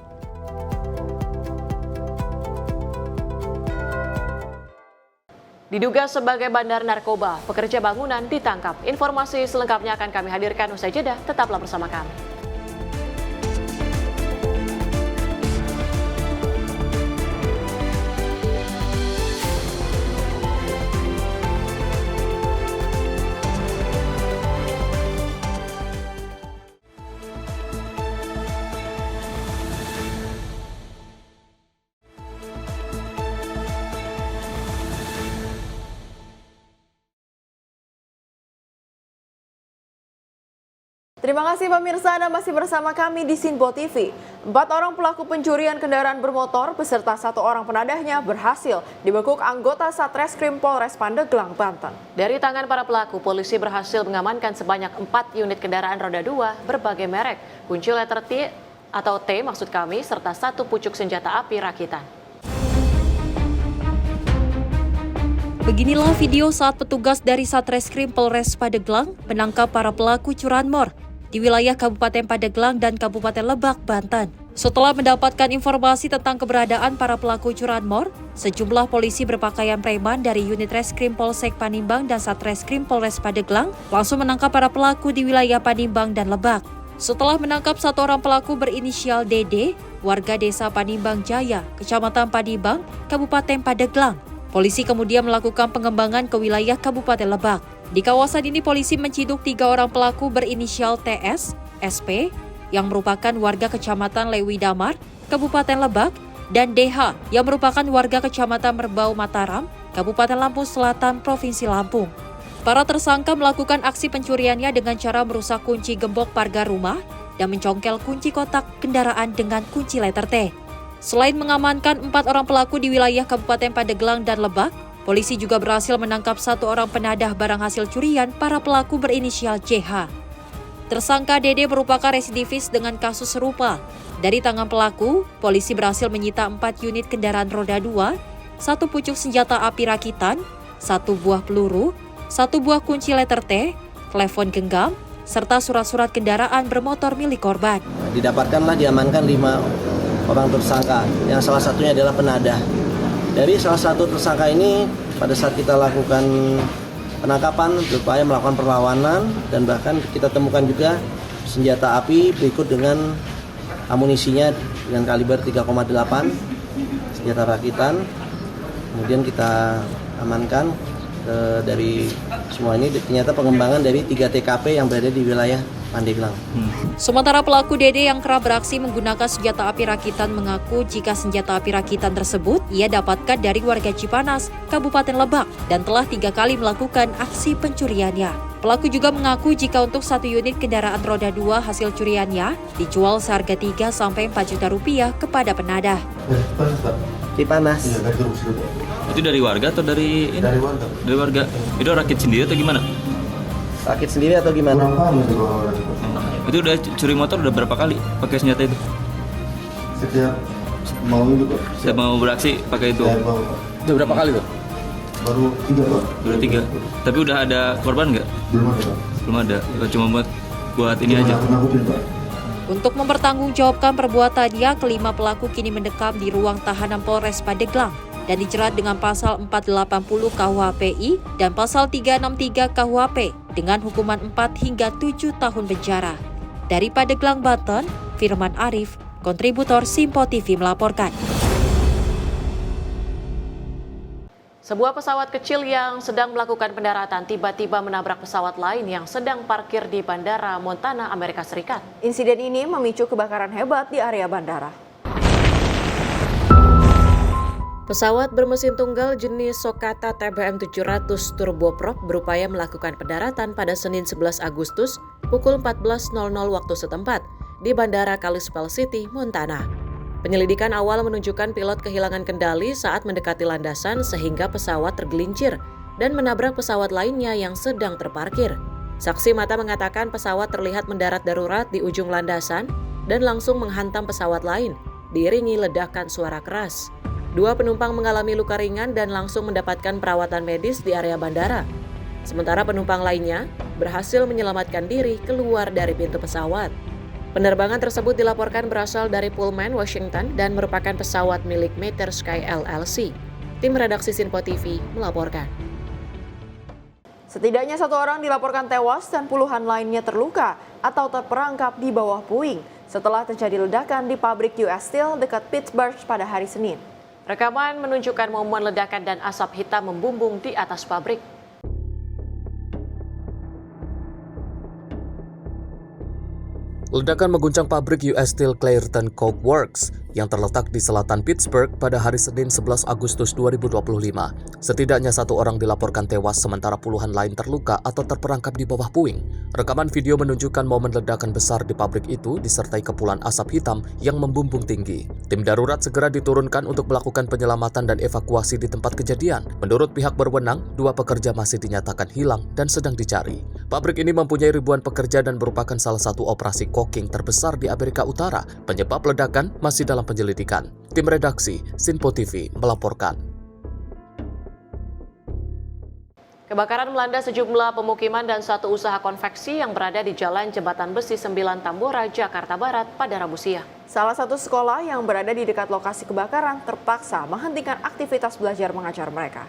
Diduga sebagai bandar narkoba, pekerja bangunan ditangkap. Informasi selengkapnya akan kami hadirkan usai jeda. Tetaplah bersama kami. Terima kasih pemirsa, Anda masih bersama kami di Sinpo TV. 4 orang pelaku pencurian kendaraan bermotor beserta 1 orang penadahnya berhasil dibekuk anggota Satreskrim Polres Pandeglang, Banten. Dari tangan para pelaku, polisi berhasil mengamankan sebanyak 4 unit kendaraan roda 2 berbagai merek, kunci letter T atau T maksud kami, serta 1 pucuk senjata api rakitan. Beginilah video saat petugas dari Satreskrim Polres Pandeglang menangkap para pelaku curanmor di wilayah Kabupaten Pandeglang dan Kabupaten Lebak, Banten. Setelah mendapatkan informasi tentang keberadaan para pelaku curanmor, sejumlah polisi berpakaian preman dari unit Reskrim Polsek Panimbang dan Satreskrim Polres Pandeglang langsung menangkap para pelaku di wilayah Panimbang dan Lebak. Setelah menangkap 1 orang pelaku berinisial DD, warga desa Panimbang Jaya, Kecamatan Panimbang, Kabupaten Pandeglang, polisi kemudian melakukan pengembangan ke wilayah Kabupaten Lebak. Di kawasan ini polisi menciduk 3 orang pelaku berinisial TS, SP, yang merupakan warga Kecamatan Lewi Damar, Kabupaten Lebak, dan DH yang merupakan warga Kecamatan Merbau Mataram, Kabupaten Lampung Selatan, Provinsi Lampung. Para tersangka melakukan aksi pencuriannya dengan cara merusak kunci gembok pagar rumah dan mencongkel kunci kotak kendaraan dengan kunci letter T. Selain mengamankan 4 orang pelaku di wilayah Kabupaten Pandeglang dan Lebak, polisi juga berhasil menangkap 1 orang penadah barang hasil curian para pelaku berinisial JH. Tersangka DD merupakan residivis dengan kasus serupa. Dari tangan pelaku, polisi berhasil menyita 4 unit kendaraan roda 2, 1 pucuk senjata api rakitan, 1 buah peluru, 1 buah kunci letter T, telepon genggam, serta surat-surat kendaraan bermotor milik korban. Diamankan 5 orang tersangka, yang salah satunya adalah penadah. Dari salah satu tersangka ini, pada saat kita lakukan penangkapan, berupaya melakukan perlawanan, dan bahkan kita temukan juga senjata api berikut dengan amunisinya dengan kaliber 3,8, senjata rakitan. Kemudian kita amankan dari semua ini, ternyata pengembangan dari 3 TKP yang berada di wilayah Pandeglang. Sementara pelaku DD yang kerap beraksi menggunakan senjata api rakitan mengaku jika senjata api rakitan tersebut ia dapatkan dari warga Cipanas, Kabupaten Lebak, dan telah 3 kali melakukan aksi pencuriannya. Pelaku juga mengaku jika untuk 1 unit kendaraan roda 2 hasil curiannya dijual seharga 3 sampai 4 juta rupiah kepada penadah. Cipanas. Itu dari warga atau dari ini? Dari warga. Itu rakit sendiri atau gimana? Rakit sendiri atau gimana? Itu udah curi motor udah berapa kali pakai senjata itu? Setiap mau itu, Pak. Setiap mau beraksi pakai itu. Udah berapa kali, Pak? Baru 3, Pak. Udah 3. Tapi udah ada korban nggak? Belum ada, Pak. Belum ada. Cuma buat ini aja. Untuk mempertanggungjawabkan perbuatannya, kelima pelaku kini mendekam di ruang tahanan Polres Pandeglang dan dijerat dengan pasal 480 KUHPI dan pasal 363 KUHP dengan hukuman 4 hingga 7 tahun penjara. Dari Pandeglang, Banten, Firman Arif, kontributor Sinpo TV melaporkan. Sebuah pesawat kecil yang sedang melakukan pendaratan tiba-tiba menabrak pesawat lain yang sedang parkir di Bandara Montana, Amerika Serikat. Insiden ini memicu kebakaran hebat di area bandara. Pesawat bermesin tunggal jenis Sokata TBM 700 turboprop berupaya melakukan pendaratan pada Senin 11 Agustus pukul 14.00 waktu setempat di Bandara Kalispell City, Montana. Penyelidikan awal menunjukkan pilot kehilangan kendali saat mendekati landasan sehingga pesawat tergelincir dan menabrak pesawat lainnya yang sedang terparkir. Saksi mata mengatakan pesawat terlihat mendarat darurat di ujung landasan dan langsung menghantam pesawat lain, diiringi ledakan suara keras. 2 penumpang mengalami luka ringan dan langsung mendapatkan perawatan medis di area bandara. Sementara penumpang lainnya berhasil menyelamatkan diri keluar dari pintu pesawat. Penerbangan tersebut dilaporkan berasal dari Pullman, Washington dan merupakan pesawat milik Mater Sky LLC. Tim redaksi Sinpo TV melaporkan. Setidaknya 1 orang dilaporkan tewas dan puluhan lainnya terluka atau terperangkap di bawah puing setelah terjadi ledakan di pabrik US Steel dekat Pittsburgh pada hari Senin. Rekaman menunjukkan momen ledakan dan asap hitam membumbung di atas pabrik. Ledakan mengguncang pabrik US Steel Clairton Coke Works yang terletak di selatan Pittsburgh pada hari Senin 11 Agustus 2025. Setidaknya 1 orang dilaporkan tewas sementara puluhan lain terluka atau terperangkap di bawah puing. Rekaman video menunjukkan momen ledakan besar di pabrik itu disertai kepulan asap hitam yang membumbung tinggi. Tim darurat segera diturunkan untuk melakukan penyelamatan dan evakuasi di tempat kejadian. Menurut pihak berwenang, 2 pekerja masih dinyatakan hilang dan sedang dicari. Pabrik ini mempunyai ribuan pekerja dan merupakan salah satu operasi coking terbesar di Amerika Utara. Penyebab ledakan masih dalam penyelidikan. Tim redaksi Sinpo TV melaporkan. Kebakaran melanda sejumlah pemukiman dan 1 usaha konveksi yang berada di Jalan Jembatan Besi 9 Tambora, Jakarta Barat pada Rabu siang. Salah satu sekolah yang berada di dekat lokasi kebakaran terpaksa menghentikan aktivitas belajar mengajar mereka.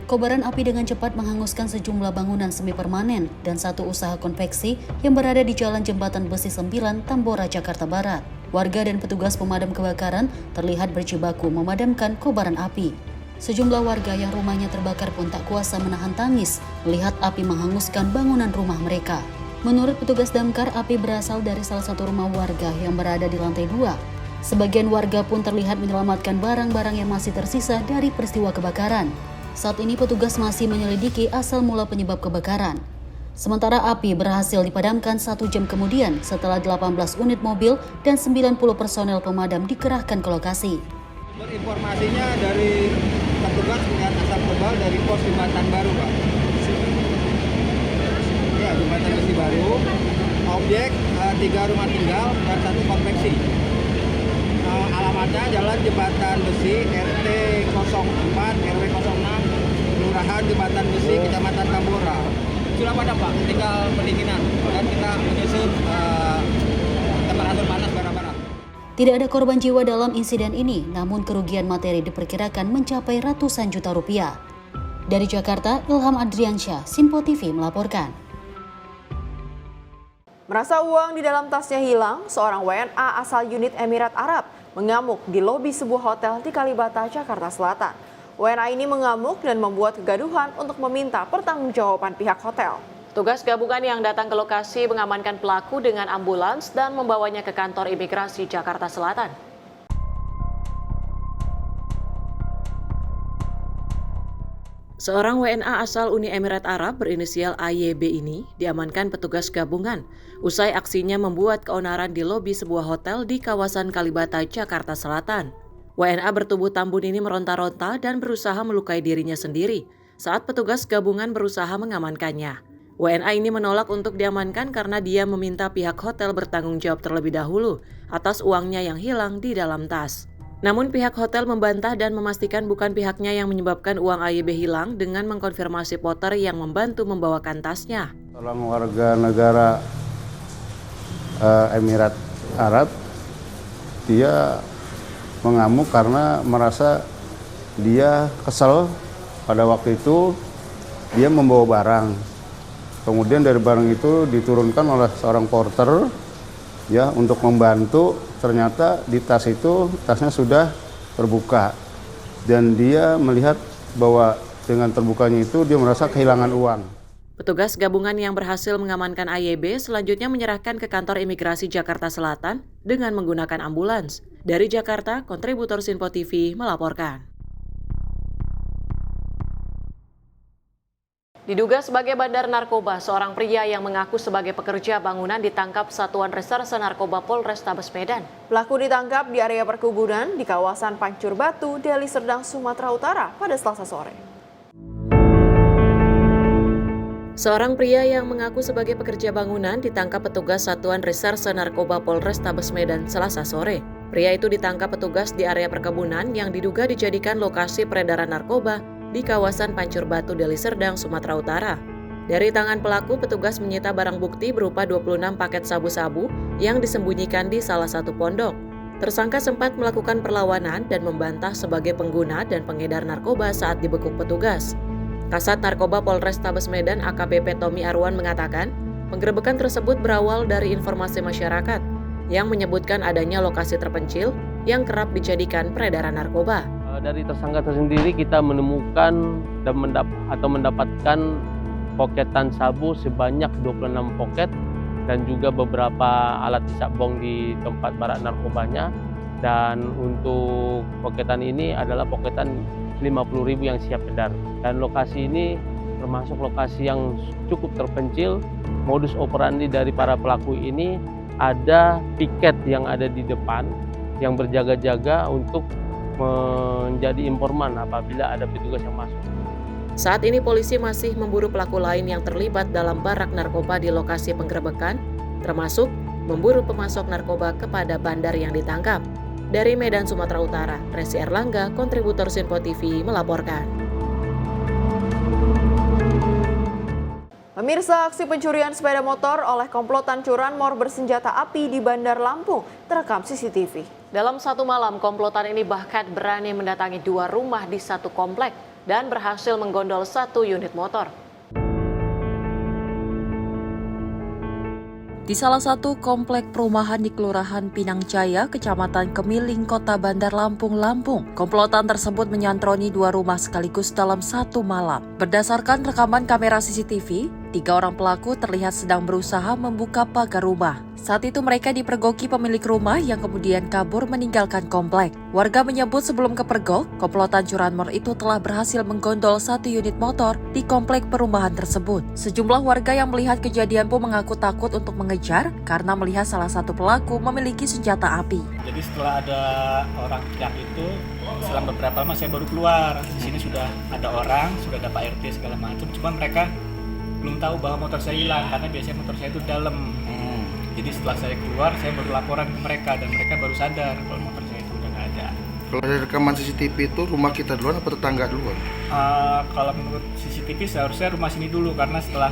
Kobaran api dengan cepat menghanguskan sejumlah bangunan semi permanen dan 1 usaha konveksi yang berada di Jalan Jembatan Besi 9, Tambora, Jakarta Barat. Warga dan petugas pemadam kebakaran terlihat berjibaku memadamkan kobaran api. Sejumlah warga yang rumahnya terbakar pun tak kuasa menahan tangis melihat api menghanguskan bangunan rumah mereka. Menurut petugas damkar, api berasal dari salah satu rumah warga yang berada di lantai 2. Sebagian warga pun terlihat menyelamatkan barang-barang yang masih tersisa dari peristiwa kebakaran. Saat ini petugas masih menyelidiki asal mula penyebab kebakaran. Sementara api berhasil dipadamkan 1 jam kemudian setelah 18 unit mobil dan 90 personel pemadam dikerahkan ke lokasi. Informasinya dari petugas melihat asap tebal dari pos Jembatan Baru, Pak. Ya, Jembatan Besi Baru. Objek 3 rumah tinggal dan 1 konveksi. Alamatnya Jalan Jembatan Besi RT 04 RW 06 Kelurahan Jembatan Besi Kecamatan Tambora. Sudah padam, Pak, tinggal pendinginan dan kita menyusun temperatur panas bara-bara. Tidak ada korban jiwa dalam insiden ini, namun kerugian materi diperkirakan mencapai ratusan juta rupiah. Dari Jakarta, Ilham Adriansyah, Sinpo TV melaporkan. Merasa uang di dalam tasnya hilang, seorang WNA asal unit Emirat Arab mengamuk di lobi sebuah hotel di Kalibata, Jakarta Selatan. WNA ini mengamuk dan membuat kegaduhan untuk meminta pertanggungjawaban pihak hotel. Tugas gabungan yang datang ke lokasi mengamankan pelaku dengan ambulans dan membawanya ke kantor imigrasi Jakarta Selatan. Seorang WNA asal Uni Emirat Arab berinisial AYB ini diamankan petugas gabungan usai aksinya membuat keonaran di lobi sebuah hotel di kawasan Kalibata, Jakarta Selatan. WNA bertubuh tambun ini meronta-ronta dan berusaha melukai dirinya sendiri saat petugas gabungan berusaha mengamankannya. WNA ini menolak untuk diamankan karena dia meminta pihak hotel bertanggung jawab terlebih dahulu atas uangnya yang hilang di dalam tas. Namun pihak hotel membantah dan memastikan bukan pihaknya yang menyebabkan uang AYB hilang dengan mengkonfirmasi porter yang membantu membawakan tasnya. Seorang warga negara Emirat Arab, dia mengamuk karena merasa dia kesal pada waktu itu dia membawa barang. Kemudian dari barang itu diturunkan oleh seorang porter ya untuk membantu. Ternyata di tas itu tasnya sudah terbuka dan dia melihat bahwa dengan terbukanya itu dia merasa kehilangan uang. Petugas gabungan yang berhasil mengamankan AYB selanjutnya menyerahkan ke kantor imigrasi Jakarta Selatan dengan menggunakan ambulans. Dari Jakarta, kontributor Sinpo TV melaporkan. Diduga sebagai bandar narkoba, seorang pria yang mengaku sebagai pekerja bangunan ditangkap Satuan Reserse Narkoba Polrestabes Medan. Pelaku ditangkap di area perkebunan di kawasan Pancur Batu, Deli Serdang, Sumatera Utara pada Selasa sore. Seorang pria yang mengaku sebagai pekerja bangunan ditangkap petugas Satuan Reserse Narkoba Polrestabes Medan Selasa sore. Pria itu ditangkap petugas di area perkebunan yang diduga dijadikan lokasi peredaran narkoba di kawasan Pancur Batu, Deli Serdang, Sumatera Utara. Dari tangan pelaku, petugas menyita barang bukti berupa 26 paket sabu-sabu yang disembunyikan di salah satu pondok. Tersangka sempat melakukan perlawanan dan membantah sebagai pengguna dan pengedar narkoba saat dibekuk petugas. Kasat Narkoba Polrestabes Medan AKBP Tommy Arwan mengatakan, penggerebekan tersebut berawal dari informasi masyarakat yang menyebutkan adanya lokasi terpencil yang kerap dijadikan peredaran narkoba. Dari tersangka tersendiri kita menemukan dan mendapatkan poketan sabu sebanyak 26 poket dan juga beberapa alat hisap bong di tempat barak narkobanya. Dan untuk poketan ini adalah poketan 50.000 yang siap edar. Dan lokasi ini termasuk lokasi yang cukup terpencil. Modus operandi dari para pelaku ini ada piket yang ada di depan yang berjaga-jaga untuk menjadi informan apabila ada petugas yang masuk. Saat ini polisi masih memburu pelaku lain yang terlibat dalam barak narkoba di lokasi penggerebekan, termasuk memburu pemasok narkoba kepada bandar yang ditangkap. Dari Medan, Sumatera Utara, Resi Erlangga, kontributor Sinpo TV melaporkan. Pemirsa, aksi pencurian sepeda motor oleh komplotan curanmor bersenjata api di Bandar Lampung terekam CCTV. Dalam satu malam, komplotan ini bahkan berani mendatangi 2 rumah di satu komplek dan berhasil menggondol 1 unit motor. Di salah satu komplek perumahan di Kelurahan Pinang Jaya, Kecamatan Kemiling, Kota Bandar Lampung, komplotan tersebut menyantroni 2 rumah sekaligus dalam satu malam. Berdasarkan rekaman kamera CCTV, 3 orang pelaku terlihat sedang berusaha membuka pagar rumah. Saat itu mereka dipergoki pemilik rumah yang kemudian kabur meninggalkan komplek. Warga menyebut sebelum kepergok, komplotan curanmor itu telah berhasil menggondol 1 unit motor di komplek perumahan tersebut. Sejumlah warga yang melihat kejadian pun mengaku takut untuk mengejar karena melihat salah satu pelaku memiliki senjata api. Jadi setelah ada orang teriak itu, selang beberapa lama saya baru keluar. Di sini sudah ada orang, sudah ada Pak RT segala macam. Cuma mereka belum tahu bahwa motor saya hilang karena biasanya motor saya itu dalam. Jadi setelah saya keluar, saya baru laporan ke mereka dan mereka baru sadar kalau motor saya itu udah nggak ada. Kalau dari rekaman CCTV itu rumah kita duluan apa tetangga duluan? Kalau menurut CCTV seharusnya rumah sini dulu karena setelah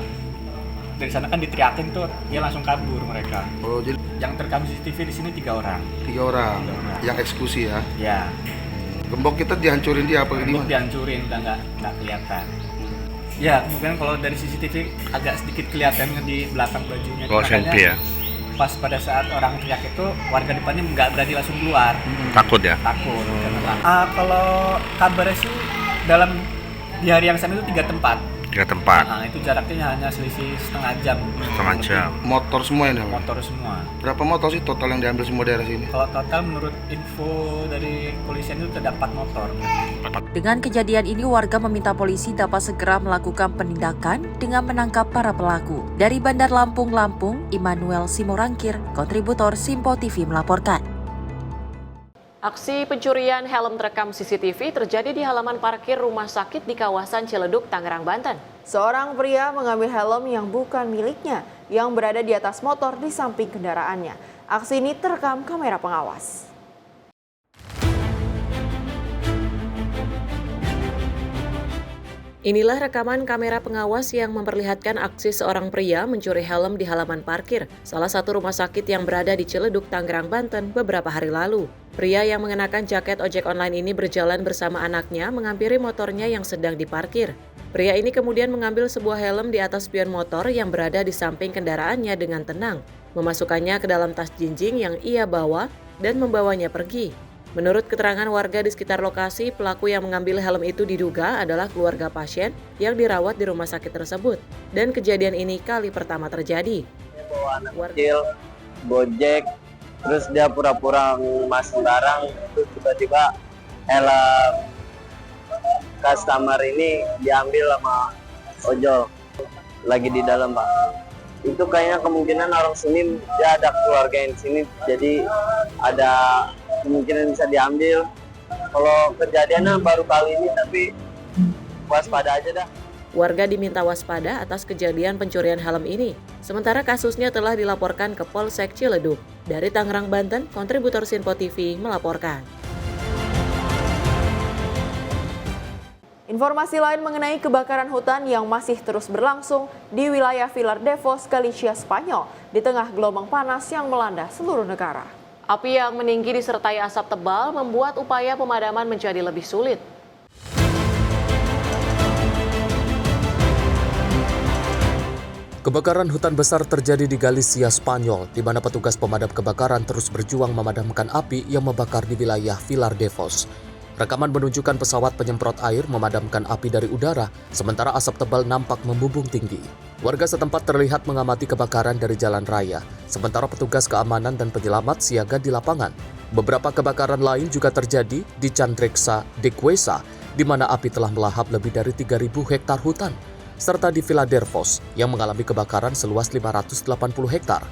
dari sana kan diteriakin tuh dia langsung kabur mereka. Oh, jadi yang terekam CCTV di sini 3 orang. 3 orang. Yang eksekusi ya? Ya. Gembok kita dihancurin dia apa gimana? Gembok dihancurin, udah nggak kelihatan. Ya, kemudian kalau dari CCTV agak sedikit kelihatan di belakang bajunya. Oh, senpi ya? Pas pada saat orang teriak itu warga depannya nggak berani langsung keluar. Takut ya? Takut. Kalau kabarnya sih dalam di hari yang sama itu 3 tempat. 3 tempat. Itu jaraknya hanya selisih setengah jam. Setengah jam. Motor semua ini? Motor semua. Berapa motor sih total yang diambil semua daerah sini? Kalau total menurut info dari kepolisian itu terdapat motor. Dengan kejadian ini, warga meminta polisi dapat segera melakukan penindakan dengan menangkap para pelaku. Dari Bandar Lampung, Immanuel Simorangkir, kontributor Sinpo TV melaporkan. Aksi pencurian helm terekam CCTV terjadi di halaman parkir rumah sakit di kawasan Ciledug, Tangerang, Banten. Seorang pria mengambil helm yang bukan miliknya yang berada di atas motor di samping kendaraannya. Aksi ini terekam kamera pengawas. Inilah rekaman kamera pengawas yang memperlihatkan aksi seorang pria mencuri helm di halaman parkir salah satu rumah sakit yang berada di Ciledug, Tangerang, Banten beberapa hari lalu. Pria yang mengenakan jaket ojek online ini berjalan bersama anaknya menghampiri motornya yang sedang diparkir. Pria ini kemudian mengambil sebuah helm di atas spion motor yang berada di samping kendaraannya dengan tenang, memasukkannya ke dalam tas jinjing yang ia bawa dan membawanya pergi. Menurut keterangan warga di sekitar lokasi, pelaku yang mengambil helm itu diduga adalah keluarga pasien yang dirawat di rumah sakit tersebut. Dan kejadian ini kali pertama terjadi. Bawa anak kecil, Gojek, terus dia pura-pura masuk barang, terus tiba-tiba helm customer ini diambil sama ojol. Lagi di dalam, Pak. Itu kayaknya kemungkinan orang sini, dia ada keluarga yang di sini, jadi ada kemungkinan bisa diambil. Kalau kejadiannya baru kali ini, tapi waspada aja dah. Warga diminta waspada atas kejadian pencurian helm ini. Sementara kasusnya telah dilaporkan ke Polsek Ciledug. Dari Tangerang, Banten, kontributor Sinpo TV melaporkan. Informasi lain mengenai kebakaran hutan yang masih terus berlangsung di wilayah Vilar Devos, Galicia, Spanyol, di tengah gelombang panas yang melanda seluruh negara. Api yang meninggi disertai asap tebal membuat upaya pemadaman menjadi lebih sulit. Kebakaran hutan besar terjadi di Galicia, Spanyol, di mana petugas pemadam kebakaran terus berjuang memadamkan api yang membakar di wilayah Vilar Devos. Rekaman menunjukkan pesawat penyemprot air memadamkan api dari udara, sementara asap tebal nampak membumbung tinggi. Warga setempat terlihat mengamati kebakaran dari jalan raya, sementara petugas keamanan dan penyelamat siaga di lapangan. Beberapa kebakaran lain juga terjadi di Chandreksa, Dekwesa, di mana api telah melahap lebih dari 3.000 hektar hutan, serta di Philadelphos yang mengalami kebakaran seluas 580 hektar.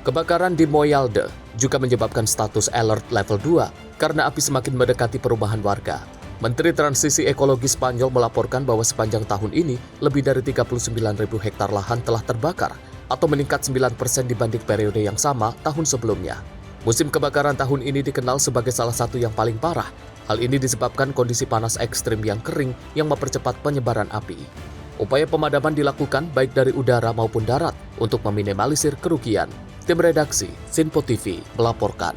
Kebakaran di Moyalde juga menyebabkan status alert level 2 karena api semakin mendekati perumahan warga. Menteri Transisi Ekologi Spanyol melaporkan bahwa sepanjang tahun ini lebih dari 39.000 hektar lahan telah terbakar atau meningkat 9% dibanding periode yang sama tahun sebelumnya. Musim kebakaran tahun ini dikenal sebagai salah satu yang paling parah. Hal ini disebabkan kondisi panas ekstrim yang kering yang mempercepat penyebaran api. Upaya pemadaman dilakukan baik dari udara maupun darat untuk meminimalisir kerugian. Tim redaksi Sinpo TV melaporkan.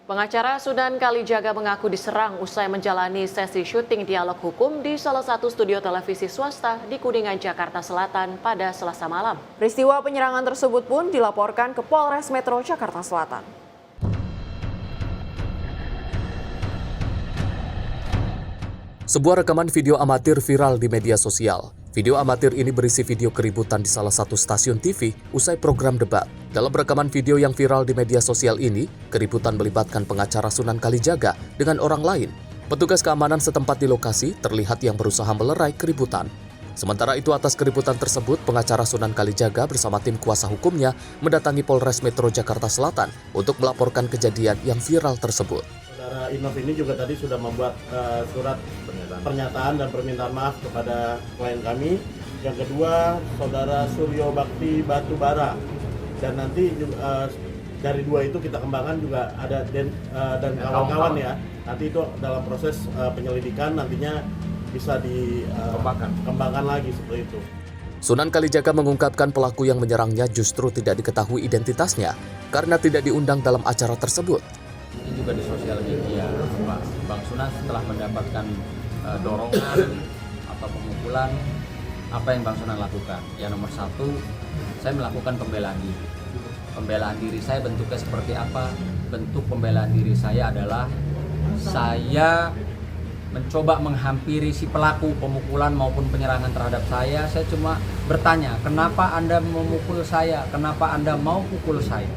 Pengacara Sunan Kalijaga mengaku diserang usai menjalani sesi syuting dialog hukum di salah satu studio televisi swasta di Kuningan, Jakarta Selatan pada Selasa malam. Peristiwa penyerangan tersebut pun dilaporkan ke Polres Metro Jakarta Selatan. Sebuah rekaman video amatir viral di media sosial. Video amatir ini berisi video keributan di salah satu stasiun TV usai program debat. Dalam rekaman video yang viral di media sosial ini, keributan melibatkan pengacara Sunan Kalijaga dengan orang lain. Petugas keamanan setempat di lokasi terlihat yang berusaha melerai keributan. Sementara itu atas keributan tersebut, pengacara Sunan Kalijaga bersama tim kuasa hukumnya mendatangi Polres Metro Jakarta Selatan untuk melaporkan kejadian yang viral tersebut. Saudara Inov ini juga tadi sudah membuat surat pernyataan dan permintaan maaf kepada klien kami. Yang kedua, Saudara Suryo Bakti Batubara. Dan nanti dari dua itu kita kembangkan juga ada dan kawan-kawan ya. Nanti itu dalam proses penyelidikan nantinya bisa dikembangkan lagi seperti itu. Sunan Kalijaga mengungkapkan pelaku yang menyerangnya justru tidak diketahui identitasnya karena tidak diundang dalam acara tersebut. Ini juga di sosial media, Bang Sunan setelah mendapatkan dorongan atau pemukulan, apa yang Bang Sunan lakukan? Yang nomor satu, saya melakukan pembelaan diri. Pembelaan diri saya bentuknya seperti apa? Bentuk pembelaan diri saya adalah saya mencoba menghampiri si pelaku pemukulan maupun penyerangan terhadap saya. Saya cuma bertanya, kenapa Anda memukul saya? Kenapa Anda mau pukul saya?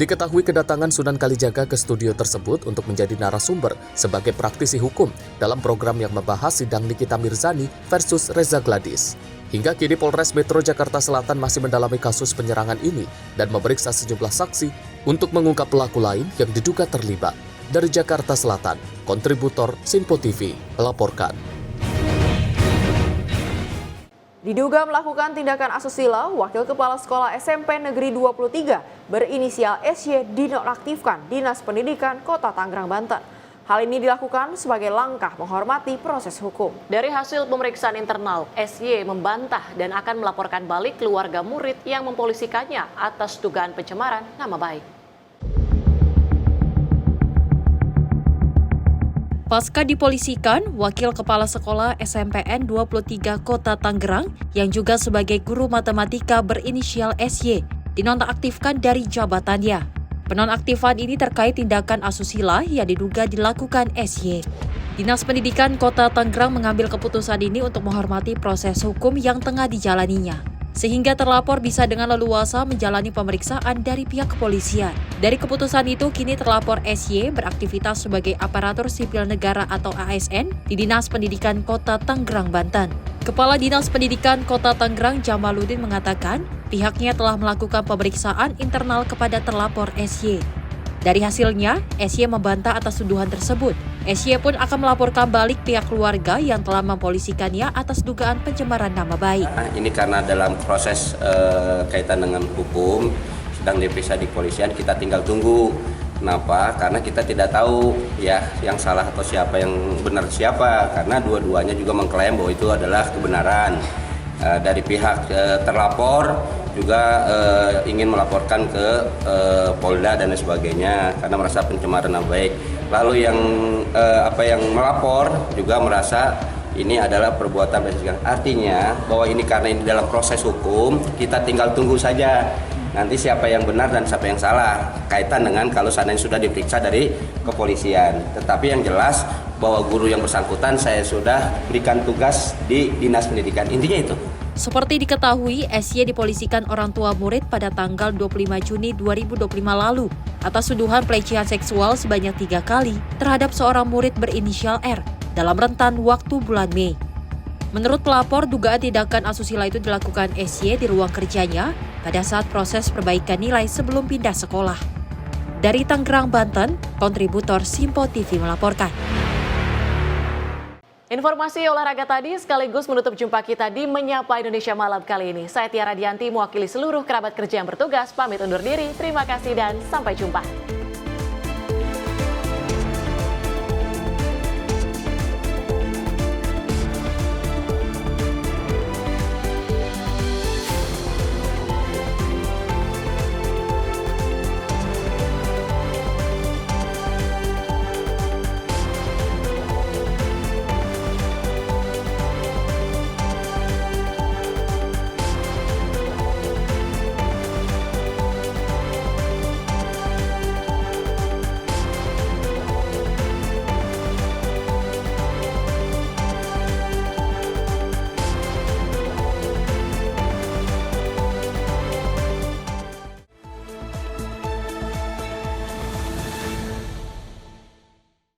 Diketahui kedatangan Sunan Kalijaga ke studio tersebut untuk menjadi narasumber sebagai praktisi hukum dalam program yang membahas sidang Nikita Mirzani versus Reza Gladys. Hingga kini Polres Metro Jakarta Selatan masih mendalami kasus penyerangan ini dan memeriksa sejumlah saksi untuk mengungkap pelaku lain yang diduga terlibat. Dari Jakarta Selatan, kontributor Sinpo TV melaporkan. Diduga melakukan tindakan asusila, Wakil Kepala Sekolah SMP Negeri 23 berinisial SY dinonaktifkan Dinas Pendidikan Kota Tangerang, Banten. Hal ini dilakukan sebagai langkah menghormati proses hukum. Dari hasil pemeriksaan internal, SY membantah dan akan melaporkan balik keluarga murid yang mempolisikannya atas dugaan pencemaran nama baik. Pasca dipolisikan, Wakil Kepala Sekolah SMPN 23 Kota Tangerang yang juga sebagai guru matematika berinisial SY dinonaktifkan dari jabatannya. Penonaktifan ini terkait tindakan asusila yang diduga dilakukan SY. Dinas Pendidikan Kota Tangerang mengambil keputusan ini untuk menghormati proses hukum yang tengah dijalaninya, sehingga terlapor bisa dengan leluasa menjalani pemeriksaan dari pihak kepolisian. Dari keputusan itu, kini terlapor SY beraktivitas sebagai aparatur sipil negara atau ASN di Dinas Pendidikan Kota Tangerang, Banten. Kepala Dinas Pendidikan Kota Tangerang Jamaluddin mengatakan, pihaknya telah melakukan pemeriksaan internal kepada terlapor SY. Dari hasilnya, SY membantah atas tuduhan tersebut. SY pun akan melaporkan balik pihak keluarga yang telah mempolisikannya atas dugaan pencemaran nama baik. Ini karena dalam proses kaitan dengan hukum sedang diperiksa di kepolisian, kita tinggal tunggu. Kenapa? Karena kita tidak tahu ya yang salah atau siapa yang benar siapa, karena dua-duanya juga mengklaim bahwa itu adalah kebenaran. Dari pihak terlapor juga ingin melaporkan ke Polda dan sebagainya karena merasa pencemaran nama baik. Lalu yang melapor juga merasa ini adalah perbuatan bersihkan. Artinya bahwa ini karena ini dalam proses hukum, kita tinggal tunggu saja nanti siapa yang benar dan siapa yang salah kaitan dengan kalau seandainya sudah diperiksa dari kepolisian. Tetapi yang jelas bahwa guru yang bersangkutan saya sudah berikan tugas di Dinas Pendidikan. Intinya itu. Seperti diketahui, SY dipolisikan orang tua murid pada tanggal 25 Juni 2025 lalu atas tuduhan pelecehan seksual sebanyak 3 kali terhadap seorang murid berinisial R dalam rentan waktu bulan Mei. Menurut pelapor, dugaan tindakan asusila itu dilakukan SY di ruang kerjanya pada saat proses perbaikan nilai sebelum pindah sekolah. Dari Tangerang, Banten, kontributor Simpo TV melaporkan. Informasi olahraga tadi sekaligus menutup jumpa kita di Menyapa Indonesia Malam kali ini. Saya Tiara Dianti mewakili seluruh kerabat kerja yang bertugas, pamit undur diri. Terima kasih dan sampai jumpa.